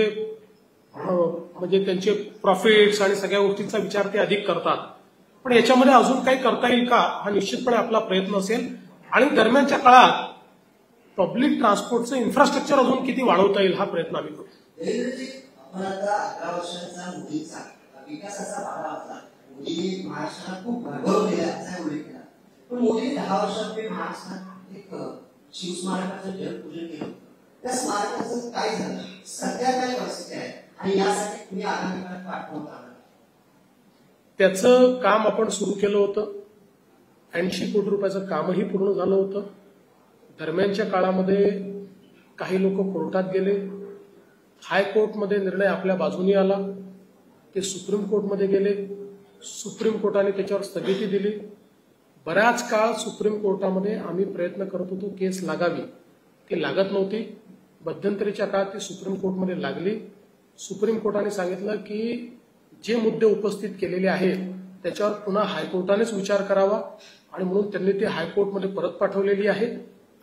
म्हणजे त्यांचे प्रॉफिट्स आणि सगळ्या गोष्टींचा विचार ते अधिक करतात. पण याच्यामध्ये अजून काही करता येईल का हा निश्चितपणे आपला प्रयत्न असेल. आणि दरम्यानच्या काळात पब्लिक ट्रान्सपोर्टचं इन्फ्रास्ट्रक्चर अजून किती वाढवता येईल हा प्रयत्न आम्ही करू. आपण आता 11 वर्षांचा मोदीचा विकासाचा वाडा होता. मोदी महाराष्ट्राला खूप भरभरून दिला असा उल्लेख केला. पण मोदी 10 वर्षांपूर्वी महाराष्ट्रात एक शिवस्मारकाचं जलपूजन केलं. त्या स्मारकाचं काय झालं, सध्या काय परिस्थिती आहे आणि यासाठी तुम्ही आगामी काळात पाठवता? त्याचं काम आपण सुरू केलं होतं. 80 कोटी रुपयाचं कामही पूर्ण झालं होतं. दरम्यानच्या काळामध्ये काही लोक कोर्टात गेले. हायकोर्टमध्ये निर्णय आपल्या बाजूने आला. ते सुप्रीम कोर्टमध्ये गेले. सुप्रीम कोर्टाने त्याच्यावर स्थगिती दिली. बऱ्याच काळ सुप्रीम कोर्टामध्ये आम्ही प्रयत्न करत होतो केस लागावी, ती लागत नव्हती. मध्यंतरीच्या काळात ती सुप्रीम कोर्टमध्ये लागली. सुप्रीम कोर्टाने सांगितलं की जे मुद्दे उपस्थित केलेले आहेत त्याच्यावर पुन्हा हायकोर्टानेच विचार करावा आणि म्हणून त्यांनी ते हायकोर्टमध्ये परत पाठवलेली आहे.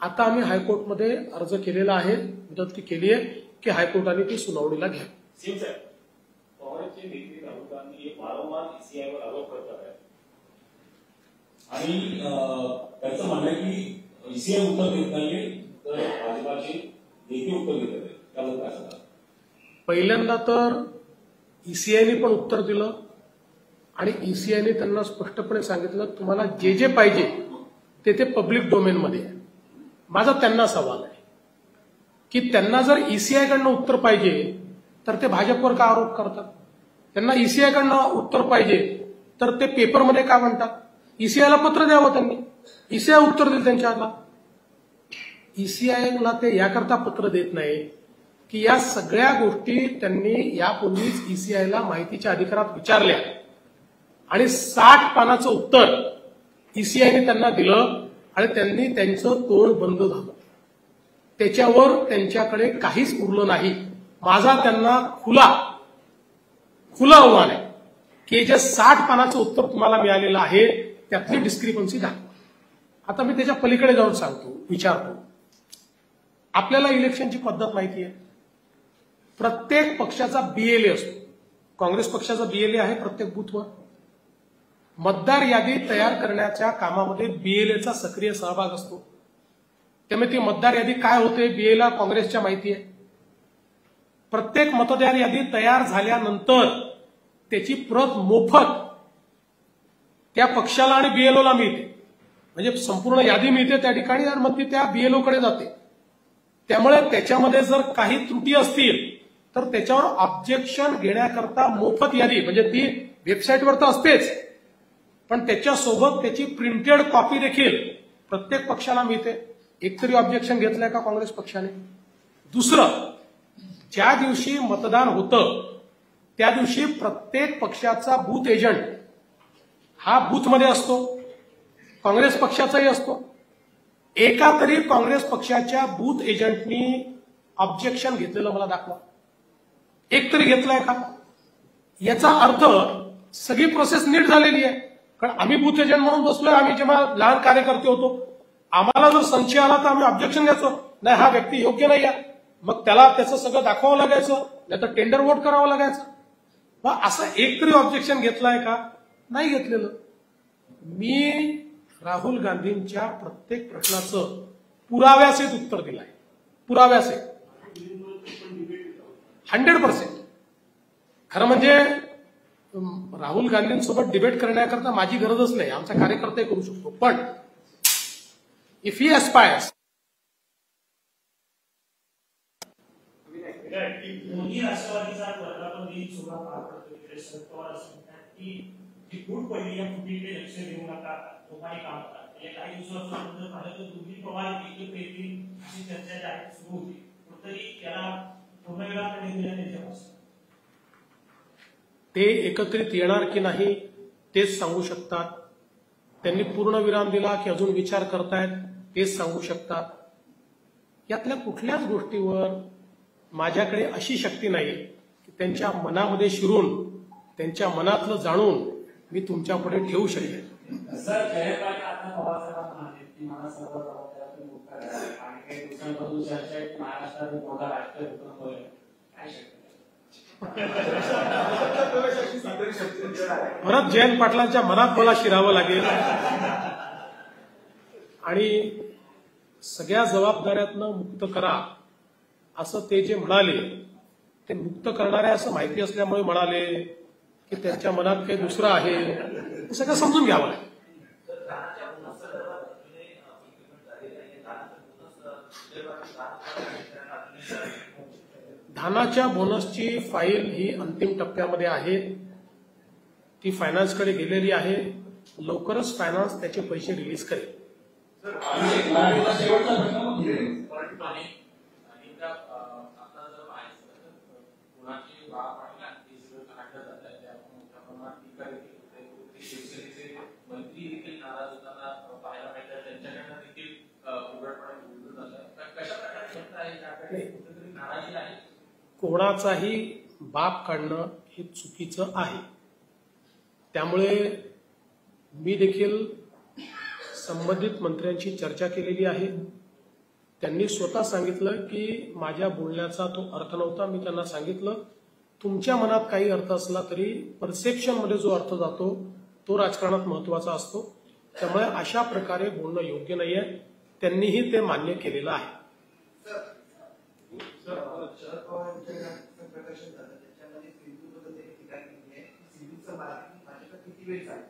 आता आम्ही हायकोर्टमध्ये अर्ज केलेला आहे, विनंती केली आहे की हायकोर्टाने ती सुनावणीला घ्यावी. काँग्रेसचे नेते राहुल गांधी वारंवार ईसीआयवर आरोप करतात आणि त्यांचं म्हणणं आहे की ईसीआय उत्तर देत नाहीये तर भाजपाचे नेते उत्तर देत आहेत. त्याबद्दल काय सांगा? पहिल्यांदा तर ईसीआयने पण उत्तर दिलं आणि ईसीआयने त्यांना स्पष्टपणे सांगितलं तुम्हाला जे जे पाहिजे ते पब्लिक डोमेनमध्ये आहे. माझा त्यांना सवाल आहे की त्यांना जर ईसीआयकडनं उत्तर पाहिजे तर ते भाजपवर का आरोप करतात? त्यांना ईसीआयकडनं उत्तर पाहिजे तर ते पेपरमध्ये का म्हणतात? ईसीआयला पत्र द्यावं त्यांनी, ईसीआय उत्तर देईल त्यांच्याला. ईसीआयला ते याकरता पत्र देत नाही की या सगळ्या गोष्टी त्यांनी यापूर्वीच ईसीआयला माहितीच्या अधिकारात विचारल्या आणि 60 पानाचं उत्तर ईसीआयने त्यांना दिलं आणि त्यांनी त्यांचं तोंड बंद झालं. त्याच्यावर त्यांच्याकडे काहीच उरलं नाही. माझा त्यांना खुला आव्हान आहे की जे 60 पानाचं उत्तर तुम्हाला मिळालेलं आहे त्यातली डिस्क्रिपन्सी दाखवा. आता मी त्याच्या पलीकडे जाऊन सांगतो, विचारतो. आपल्याला इलेक्शनची पद्धत माहिती आहे. प्रत्येक पक्षाचा बीएलए असतो. काँग्रेस पक्षाचा बीएलए आहे प्रत्येक बूथवर. मतदार यादी तयार करण्याच्या कामामध्ये बीएलएचा सक्रिय सहभाग असतो. त्यामुळे ती मतदार यादी काय होते बीएलएला काँग्रेसच्या माहिती आहे. प्रत्येक मतदार यादी तयार झाल्यानंतर त्याची प्रत मोफत त्या पक्षाला आणि बीएलओला मिळते. म्हणजे संपूर्ण यादी मिळते त्या ठिकाणी आणि मग ती त्या BLO कडे जाते. त्यामुळे त्याच्यामध्ये जर काही त्रुटी असतील तर त्याच्यावर ऑब्जेक्शन घेण्याकरता मोफत यादी, म्हणजे ती वेबसाईटवर तर असतेच, पण त्याच्यासोबत त्याची प्रिंटेड कॉपी देखील प्रत्येक पक्षाला मिळते. एकतरी ऑब्जेक्शन घेतलंय का काँग्रेस पक्षाने? दुसरं, ज्या दिवशी मतदान होतं त्या दिवशी प्रत्येक पक्षाचा बूथ एजंट हा बूथमध्ये असतो, काँग्रेस पक्षाचाही असतो. एका तरी काँग्रेस पक्षाच्या बूथ एजंटनी ऑब्जेक्शन घेतलेलं मला दाखवा. एक तरी घेतलंय का? याचा अर्थ सगळी प्रोसेस नीट झालेली आहे. कारण आम्ही बूथ एजंट म्हणून बसलोय, आम्ही जेव्हा लहान कार्यकर्ते होतो आम्हाला जर संशय आला तर आम्ही ऑब्जेक्शन द्यायचो, नाही हा व्यक्ती योग्य नाही आहे, मग त्याला त्याचं सगळं दाखवावं लागायचं, नाही तर टेंडर वोट करावं लागायचं. मग असं एक तरी ऑब्जेक्शन घेतलंय का? नाही घेतलेलं. मी राहुल गांधींच्या प्रत्येक प्रश्नाचं पुराव्यासहित उत्तर दिलंय, पुराव्यासहित 100%. खरं म्हणजे राहुल गांधींसोबत डिबेट करण्याकरता माझी गरजच नाही, आमचा कार्यकर्ते करू शकतो. पण इफ ही एस्पायर्स मोदी राष्ट्रवादीचा वर्धापन दिन सोहळा पार पडतो तिकडे शरद पवार असं म्हणतात की जी फूट पहिली या फुटीकडे लक्ष देऊ नका, लोकांनी काम करा. म्हणजे काही दिवसांपासून झालं तर दोन्ही पवार एकत्र येतील अशी चर्चा जी आहे सुरू होती. कुठेतरी त्याला पूर्णविराम दिला त्यांच्यापासून ते एकत्रित येणार की नाही तेच सांगू शकतात. त्यांनी पूर्णविराम दिला की अजून विचार करतायत तेच सांगू शकतात. यातल्या कुठल्याच गोष्टीवर माझ्याकडे अशी शक्ती नाही की त्यांच्या मनामध्ये शिरून त्यांच्या मनातलं जाणून मी तुमच्या पुढे ठेवू शकेन. सर, जयपाल आता पवारसाहेब म्हणाले की मला सर्व जबाबदाऱ्या मुक्त करा आणि काही दिवसांपासून चर्चा आहे की महाराष्ट्रात मोठा राष्ट्रहित होईल, काय शक्य? परत जयंत पाटलांच्या मनात मला शिरावं लागेल आणि सगळ्या जबाबदाऱ्यातनं मुक्त करा असं ते जे म्हणाले ते मुक्त करणारे असं माहिती असल्यामुळे म्हणाले की त्यांच्या मनात काही दुसरं आहे, हे सगळं समजून घ्यावं लागेल. धानाच्या बोनसची फाईल ही अंतिम टप्प्यामध्ये आहे, ती फायनान्सकडे गेलेली आहे. लवकरच फायनान्स त्याचे पैसे रिलीज करेल. कोणाचाही बाप काढणं हे चुकीचं आहे. त्यामुळे मी देखील संबंधित मंत्र्यांशी चर्चा केलेली आहे. त्यांनी स्वतः सांगितलं की माझ्या बोलण्याचा तो अर्थ नव्हता. मी त्यांना सांगितलं तुमच्या मनात काही अर्थ असला तरी परसेप्शनमध्ये जो अर्थ जातो तो राजकारणात महत्वाचा असतो. त्यामुळे अशा प्रकारे बोलणं योग्य नाहीये. त्यांनीही ते मान्य केलेलं आहे. शरद पवारांच्या प्रकाशन झालं त्याच्यामध्ये सिंधूबद्दल टीका केली आहे. सिंधूचं भाजपात किती वेळ झाला?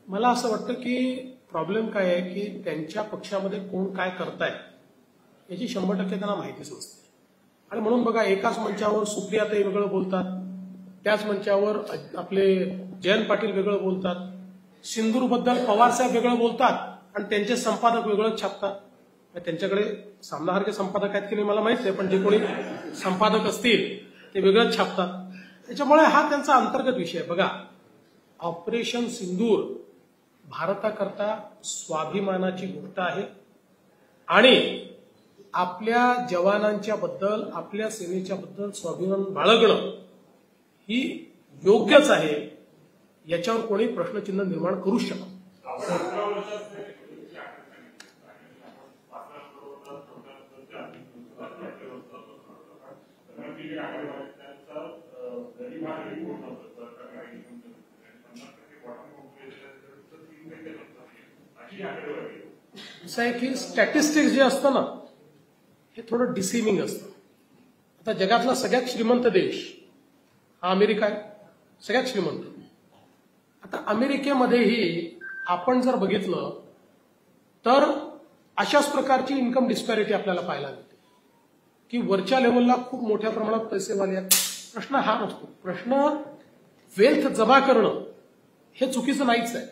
मला असं वाटतं की प्रॉब्लेम काय आहे की त्यांच्या पक्षामध्ये कोण काय करतायत याची 100% त्यांना माहितीच नसते. आणि म्हणून बघा एकाच मंचावर सुप्रियाताई वेगळं बोलतात, त्याच मंचावर आपले जयंत पाटील वेगळं बोलतात, सिंदूरबद्दल पवारसाहेब वेगळं बोलतात आणि त्यांचे संपादक वेगळं छापतात. त्यांच्याकडे सामनासारखे संपादक आहेत की नाही मला माहित नाही, पण जे कोणी संपादक असतील ते वेगळंच छापतात. त्याच्यामुळे हा त्यांचा अंतर्गत विषय आहे. बघा, ऑपरेशन सिंदूर भारताकरता स्वाभिमानाची गोष्ट आहे आणि आपल्या जवानांच्या बद्दल आपल्या सेनेच्या बद्दल स्वाभिमान बाळगणं ही योग्यच आहे. याच्यावर कोणी प्रश्नचिन्ह निर्माण करू शकत. असं आहे की स्टॅटिस्टिक्स जे असतं ना हे थोडं डिसिव्हिंग असतं. आता जगातला सगळ्यात श्रीमंत देश हा अमेरिका आहे, सगळ्यात श्रीमंत. आता अमेरिकेमध्येही आपण जर बघितलं तर अशाच प्रकारची इन्कम डिस्पॅरिटी आपल्याला पाहायला मिळते की वरच्या लेवलला खूप मोठ्या प्रमाणात पैसेवाले आहेत. प्रश्न हा नसतो. प्रश्न वेल्थ जमा करणं हे चुकीचं नाहीच आहे.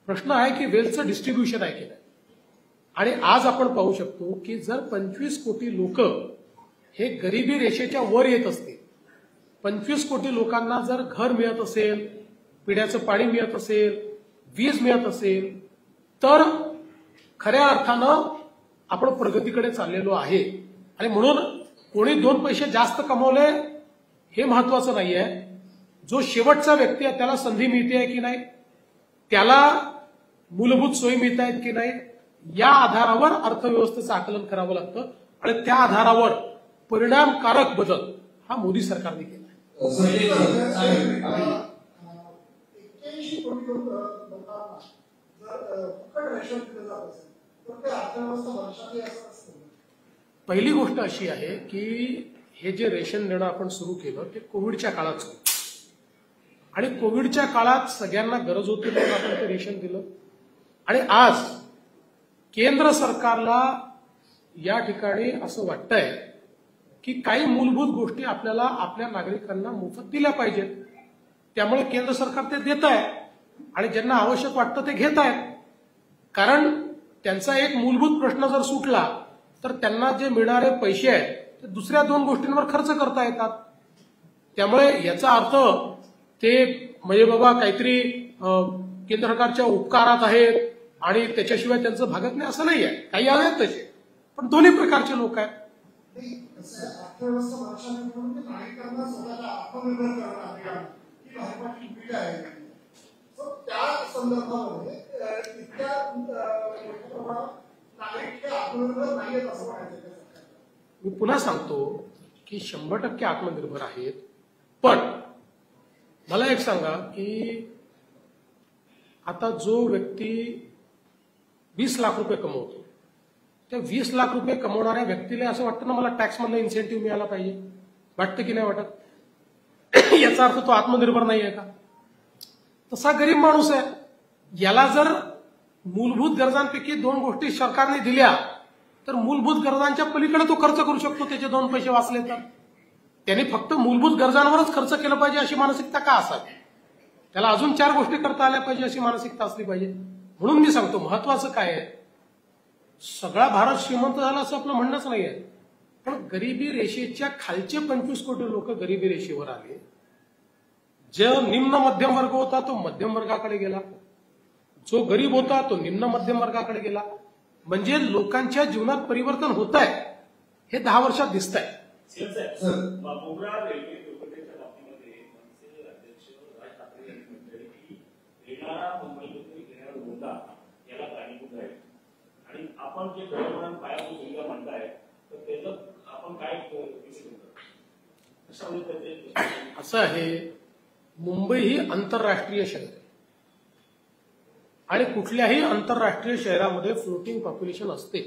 प्रश्न आहे की वेल्थचं डिस्ट्रीब्युशन आहे की नाही. आणि आज आपण पाहू शकतो की जर 25 कोटी लोक हे गरिबी रेषेच्या वर येत असतील, 25 कोटी लोकांना जर घर मिळत असेल, पिण्याचं पाणी मिळत असेल, वीज मिळत असेल, तर खऱ्या अर्थानं आपण प्रगतीकडे चाललेलो आहे. आणि म्हणून कोणी 2 पैसे जास्त कमवले हे महत्वाचं नाही आहे. जो शेवटचा व्यक्ती आहे त्याला संधी मिळते की नाही, त्याला मूलभूत सोयी मिळत आहेत की नाही, या आधारावर अर्थव्यवस्थेचं आकलन करावं लागतं. आणि त्या आधारावर परिणामकारक बदल हा मोदी सरकारने केला. 81 कोटी लोकांना जर फुकट रेशन दिलं जात असेल तर ते अर्थव्यवस्था वर्षात असं असतं. पहिली गोष्ट अशी आहे की हे जे रेशन देणं आपण सुरू केलं ते कोविडच्या काळात सुरू, आणि कोविडच्या काळात सगळ्यांना गरज होती म्हणून आपण ते रेशन दिलं. आणि आज केंद्र सरकारला या ठिकाणी असं वाटतंय की काही मूलभूत गोष्टी आपल्याला आपल्या नागरिकांना मोफत दिल्या पाहिजेत. त्यामुळे केंद्र सरकार ते देत आहे आणि ज्यांना आवश्यक वाटतं ते घेत आहेत. कारण त्यांचा एक मूलभूत प्रश्न जर सुटला तर त्यांना जे मिळणारे पैसे आहेत ते दुसऱ्या 2 गोष्टींवर खर्च करता येतात. त्यामुळे याचा अर्थ ते म्हणजे बाबा काहीतरी केंद्र सरकारच्या उपकारात आहेत आणि त्याच्याशिवाय त्यांचं भागत नाही असं नाही आहे. काही आहेत तसे, पण दोन्ही प्रकारचे लोक आहेत. अर्थव्यवस्था वर्षात नागरिकांना स्वतःला आत्मनिर्भर करणं अभियान ही भाजपाची भूमिका आहे. त्या संदर्भामध्ये इतक्या मोठ्या प्रमाणात नागरिक आत्मनिर्भर नाही आहेत असं म्हणायचं. मी पुन्हा सांगतो की 100% आत्मनिर्भर आहेत. पण मला एक सांगा की आता जो व्यक्ती 20 लाख रुपये कमवतो, त्या 20 लाख रुपये कमवणाऱ्या व्यक्तीला असं वाटतं ना मला टॅक्समधला इन्सेंटिव्ह मिळाला पाहिजे. वाटतं की नाही वाटत? याचा अर्थ तो आत्मनिर्भर नाही आहे का? तसा गरीब माणूस आहे. याला जर मूलभूत गरजांपैकी 2 गोष्टी सरकारने दिल्या तर मूलभूत गरजांच्या पलीकडे तो खर्च करू शकतो. त्याचे 2 पैसे वाचले तर त्याने फक्त मूलभूत गरजांवरच खर्च केला पाहिजे अशी मानसिकता का असावी? त्याला अजून 4 गोष्टी करता आल्या पाहिजे अशी मानसिकता असली पाहिजे. म्हणून मी सांगतो महत्वाचं काय आहे, सगळा भारत श्रीमंत झाला असं आपलं म्हणणंच नाही आहे. पण गरिबी रेषेच्या खालचे 25 कोटी लोक गरिबी रेषेवर आले. जो निम्न मध्यम वर्ग होता तो मध्यम वर्गाकडे गेला, जो गरीब होता तो निम्न मध्यम वर्गाकडे गेला. म्हणजे लोकांच्या जीवनात परिवर्तन होत आहे हे 10 वर्षात दिसत आहे. मुंब्रा रेल्वे दुर्घटनेच्या बाबतीमध्ये मनसे अध्यक्ष राज ठाकरे यांनी म्हटले की येणारा मुंबईमध्ये येणारा मुद्दा याला कारणीभूत आहे. आणि आपण जे पर्यावरण पायाभूत सुविधा म्हणताय तर त्याचं आपण काय असं आहे, मुंबई ही आंतरराष्ट्रीय शहर आहे आणि कुठल्याही आंतरराष्ट्रीय शहरामध्ये फ्लोटिंग पॉप्युलेशन असते.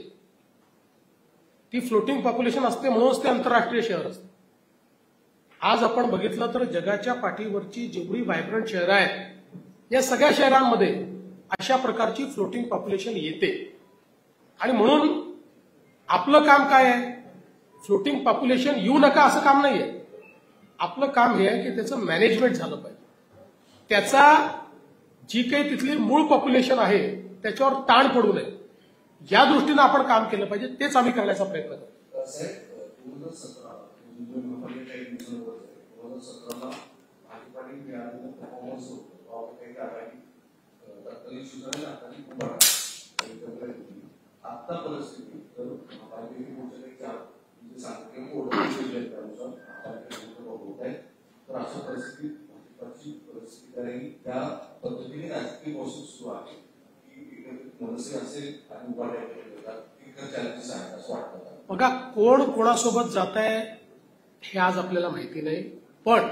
ती फ्लोटिंग पॉप्युलेशन असते म्हणूनच ते आंतरराष्ट्रीय शहर असते. आज आपण बघितलं तर जगाच्या पाठीवरची जेवढी व्हायब्रंट शहरं आहेत या सगळ्या शहरांमध्ये अशा प्रकारची फ्लोटिंग पॉप्युलेशन येते. आणि म्हणून आपलं काम काय आहे, फ्लोटिंग पॉप्युलेशन येऊ नका असं काम नाहीये. आपलं काम हे आहे की त्याचं मॅनेजमेंट झालं पाहिजे. त्याचा जी काही तिथली मूळ पॉप्युलेशन आहे त्याच्यावर ताण पडू नये या दृष्टीनं आपण काम केलं पाहिजे. तेच आम्ही करण्याचा प्रयत्न करतो. 2017 भाजपाने मिळालेलं परफॉर्मन्स आता परिस्थिती तर तर अशा परिस्थितीत परिस्थिती त्या पद्धतीने राजकीय प्रोसेस सुरू आहे की मनसे असेल आणि चॅलेंजेस आहेत असं वाटतं. बघा कोण कोणासोबत जात आहे हे आज आपल्याला माहिती नाही. पण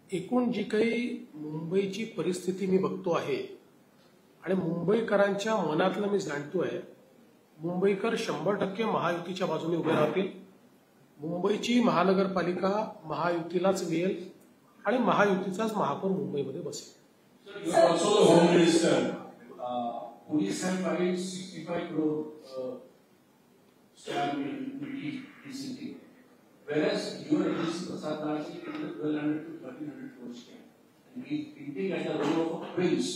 एकूण जी काही मुंबईची परिस्थिती मी बघतो आहे आणि मुंबईकरांच्या मनातलं मी जाणतोय, मुंबईकर 100% महायुतीच्या बाजूने उभे राहतील. मुंबईची महानगरपालिका महायुतीलाच मिळेल आणि महायुतीचाच महापौर मुंबईमध्ये बसेल. Home minister police have filed 65 crore stamp duty recently, whereas your agency Prasad Raj is 1200 to 1300 crore stamp, and he is hinting at the role of a prince.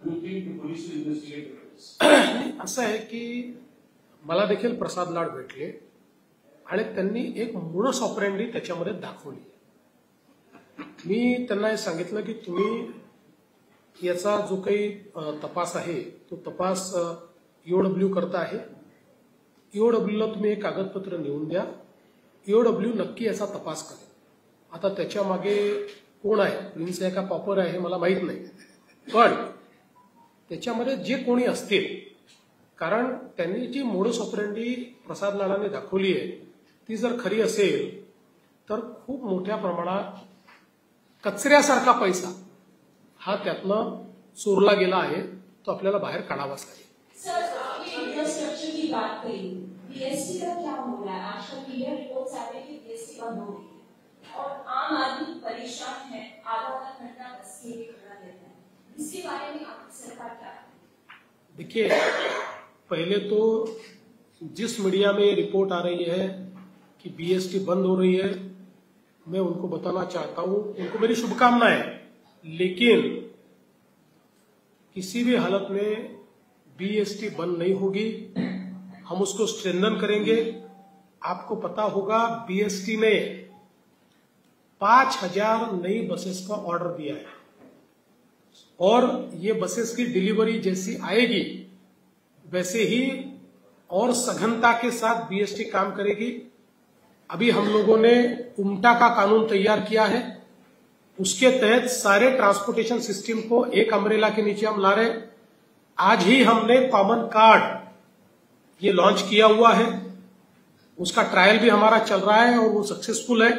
Do you think the police will investigate this? असं आहे की मला देखील प्रसाद लाड भेटले आणि त्यांनी एक मोडस ऑपरेंडी त्याच्यामध्ये दाखवली. मी त्यांना हे सांगितलं की तुम्ही याचा जो काही तपास आहे तो तपास ईओडब्ल्यू करता आहे. ईओडब्ल्यूला तुम्ही एक कागदपत्र नेऊन द्या. ईओडब्ल्यू नक्की याचा तपास करेल. आता त्याच्या मागे कोण आहे, प्रिन्स आहे का पॉपर आहे हे मला माहीत नाही, पण त्याच्यामध्ये जे कोणी असतील, कारण त्यांनी जी मोडस ऑपरेंडी प्रसाद लाडाने दाखवली आहे ती जर खरी असेल तर खूप मोठ्या प्रमाणात कचऱ्यासारखा पैसा हा त्यातनं चोरला गेला आहे, तो आपल्याला बाहेर काढावाच लागेल. सर, आपने इंफ्रास्ट्रक्चर की बात करी, बीएसटी का क्या हो रहा है? आजकल मीडिया रिपोर्ट्स आ रही है कि बीएसटी बंद हो रही है और आम आदमी परेशान है, आधा घंटा बस के लिए खड़ा रहता है. इसके बारे में आपकी सरकार क्या? देखिए, पहले तो जिस मीडिया में रिपोर्ट आ रही है कि बीएसटी बंद हो रही है, मैं उनको बताना चाहता हूं, उनको मेरी शुभकामनाएं, लेकिन किसी भी हालत में बीएसटी बंद नहीं होगी. हम उसको स्ट्रेंथन करेंगे. आपको पता होगा बीएसटी ने 5000 नई बसेस का ऑर्डर दिया है और ये बसेस की डिलीवरी जैसी आएगी वैसे ही और सघनता के साथ बीएसटी काम करेगी. अभी हम लोगों ने उमटा का कानून तैयार किया है, उसके तहत सारे ट्रांसपोर्टेशन सिस्टम को एक अम्ब्रेला के नीचे हम ला रहे हैं. आज ही हमने कॉमन कार्ड ये लॉन्च किया हुआ है, उसका ट्रायल भी हमारा चल रहा है और वो सक्सेसफुल है.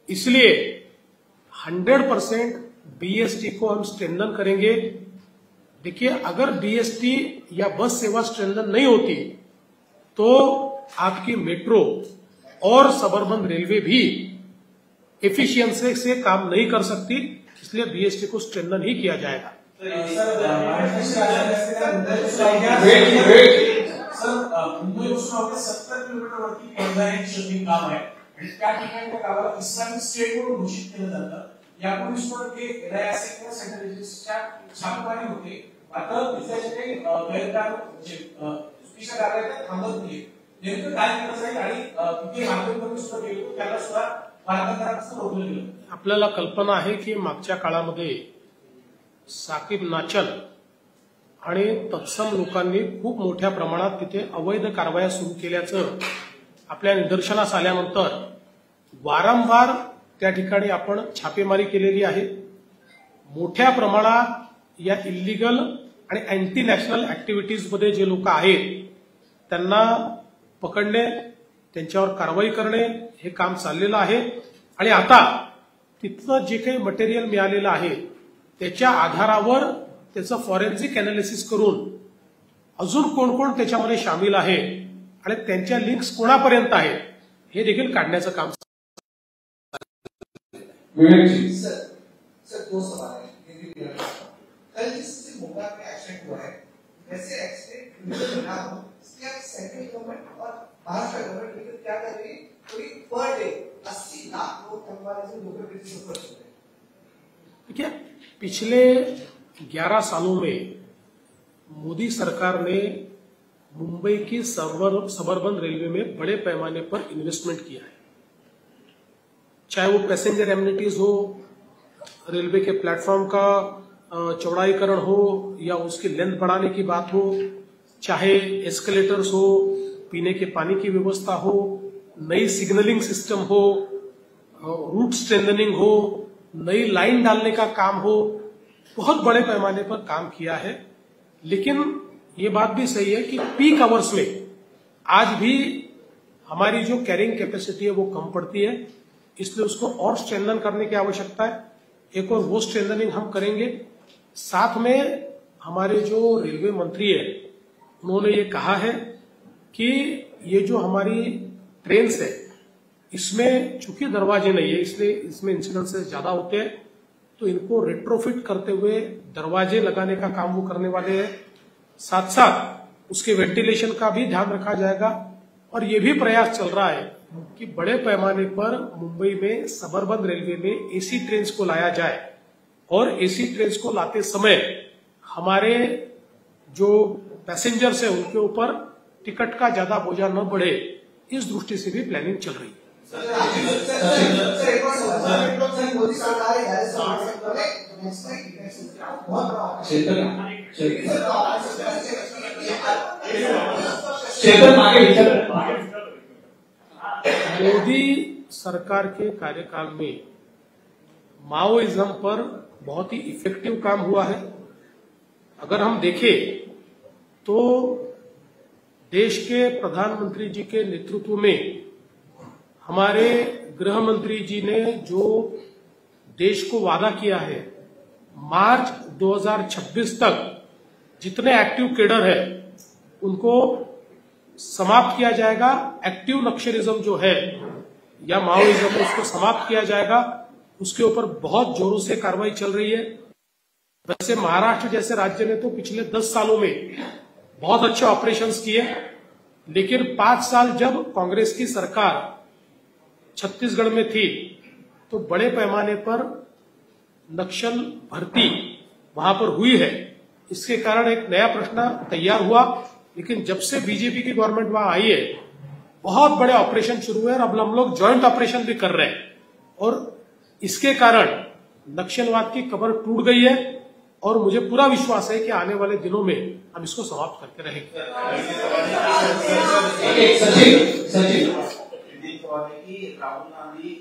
इसलिए 100% बीएसटी को हम स्ट्रेंथन करेंगे. देखिए, अगर बीएसटी या बस सेवा स्ट्रेंथन नहीं होती तो आपकी मेट्रो और सबअर्बन रेलवे भी एफिशिएंसी से काम नहीं कर सकती. इसलिए बीएसटी को स्ट्रेंथन ही किया जाएगा. मुंबई पासून 70 किलोमीटर वरती पंजाब शॉपिंग काम आहे आणि त्या ठिकाणी त्या गावाला इस्लामिक स्टेट म्हणून घोषित केलं जातं. यापूर्वी सुद्धा ते एनआयएसच्या सेंट्रल एजन्सीच्या छापेमारी होते. आता तिथे काही गैरकानून चुकीच्या कारवाया थांबत नाही. नेमकं काय केलं जाईल आणि किती माध्यमांनी सुद्धा गेलो त्याला सुद्धा मार्गदर्शक रोखलं गेलं. आपल्याला कल्पना आहे की मागच्या काळामध्ये साकीब नाचन आणि तत्सम लोकांनी खूप मोठ्या प्रमाणात तिथे अवैध कारवाया सुरू केल्याचं आपल्या निदर्शनास आल्यानंतर वारंवार त्या ठिकाणी आपण छापेमारी केलेली आहे. मोठ्या प्रमाणात या इल्लीगल आणि अँटी नॅशनल ऍक्टिव्हिटीजमध्ये जे लोक आहेत त्यांना पकडणे, त्यांच्यावर कारवाई करणे हे काम चाललेलं आहे. आणि आता तिथलं जे काही मटेरियल मिळालेलं आहे त्याच्या आधारावर त्याचं फॉरेन्सिक अनालिसिस करून अजून कोण कोण त्याच्यामध्ये सामील आहे आणि त्यांच्या लिंक्स कोणापर्यंत आहेत हे देखील काढण्याचं काम. सर, 2 सवाल है. कल जिस मुंबई में एक्सीडेंट हुआ है, वैसे एक्सीडेंट ना हो, इसलिए सेंट्रल गवर्नमेंट और महाराष्ट्र गवर्नमेंट मिलकर क्या कर रही है? कोई पर डे 80 लाख लोग कमाने से लोगों के बीच में हैं. देखिए, पिछले 11 सालों में मोदी सरकार ने मुंबई की सबअर्बन रेलवे में बड़े पैमाने पर इन्वेस्टमेंट किया है. चाहे वो पैसेंजर एमिनिटीज हो, रेलवे के प्लेटफॉर्म का चौड़ाईकरण हो या उसकी लेंथ बढ़ाने की बात हो, चाहे एस्केलेटर्स हो, पीने के पानी की व्यवस्था हो, नई सिग्नलिंग सिस्टम हो, रूट स्ट्रेंथनिंग हो, नई लाइन डालने का काम हो, बहुत बड़े पैमाने पर काम किया है. लेकिन ये बात भी सही है कि पीक आवर्स में आज भी हमारी जो कैरिंग कैपेसिटी है वो कम पड़ती है. इसलिए उसको और स्ट्रेंथन करने की आवश्यकता है. एक और वो स्ट्रेंथनिंग हम करेंगे. साथ में हमारे जो रेलवे मंत्री है उन्होंने ये कहा है कि ये जो हमारी ट्रेन्स है इसमें चूंकि दरवाजे नहीं है इसलिए इसमें इंसिडेंसेस ज्यादा होते हैं. तो इनको रेट्रोफिट करते हुए दरवाजे लगाने का काम वो करने वाले हैं। साथ साथ उसके वेंटिलेशन का भी ध्यान रखा जाएगा। और ये भी प्रयास चल रहा है कि बड़े पैमाने पर मुंबई में सबअर्बन रेलवे में एसी ट्रेन को लाया जाए, और एसी ट्रेन को लाते समय हमारे जो पैसेंजर्स है उनके ऊपर टिकट का ज्यादा बोझा न बढ़े, इस दृष्टि से भी प्लानिंग चल रही है। मोदी सरकार मोदी सरकार के कार्यकाल में माओइज्म पर बहुत ही इफेक्टिव काम हुआ है। अगर हम देखें तो देश के प्रधानमंत्री जी के नेतृत्व में हमारे गृह मंत्री जी ने जो देश को वादा किया है, मार्च 2026 तक जितने एक्टिव केडर है उनको समाप्त किया जाएगा। एक्टिव नक्सलिज्म जो है या माओइज्म उसको समाप्त किया जाएगा। उसके ऊपर बहुत जोरों से कार्रवाई चल रही है। वैसे महाराष्ट्र जैसे राज्य ने तो पिछले 10 सालों में बहुत अच्छे ऑपरेशंस किए, लेकिन 5 साल जब कांग्रेस की सरकार छत्तीसगढ़ में थी तो बड़े पैमाने पर नक्सल भर्ती वहां पर हुई है। इसके कारण एक नया प्रश्न तैयार हुआ, लेकिन जब से बीजेपी की गवर्नमेंट वहां आई है बहुत बड़े ऑपरेशन शुरू हुए और अब हम लोग ज्वाइंट ऑपरेशन भी कर रहे हैं, और इसके कारण नक्सलवाद की कमर टूट गई है। और मुझे पूरा विश्वास है कि आने वाले दिनों में हम इसको समाप्त करके रहेंगे। राहुल गांधी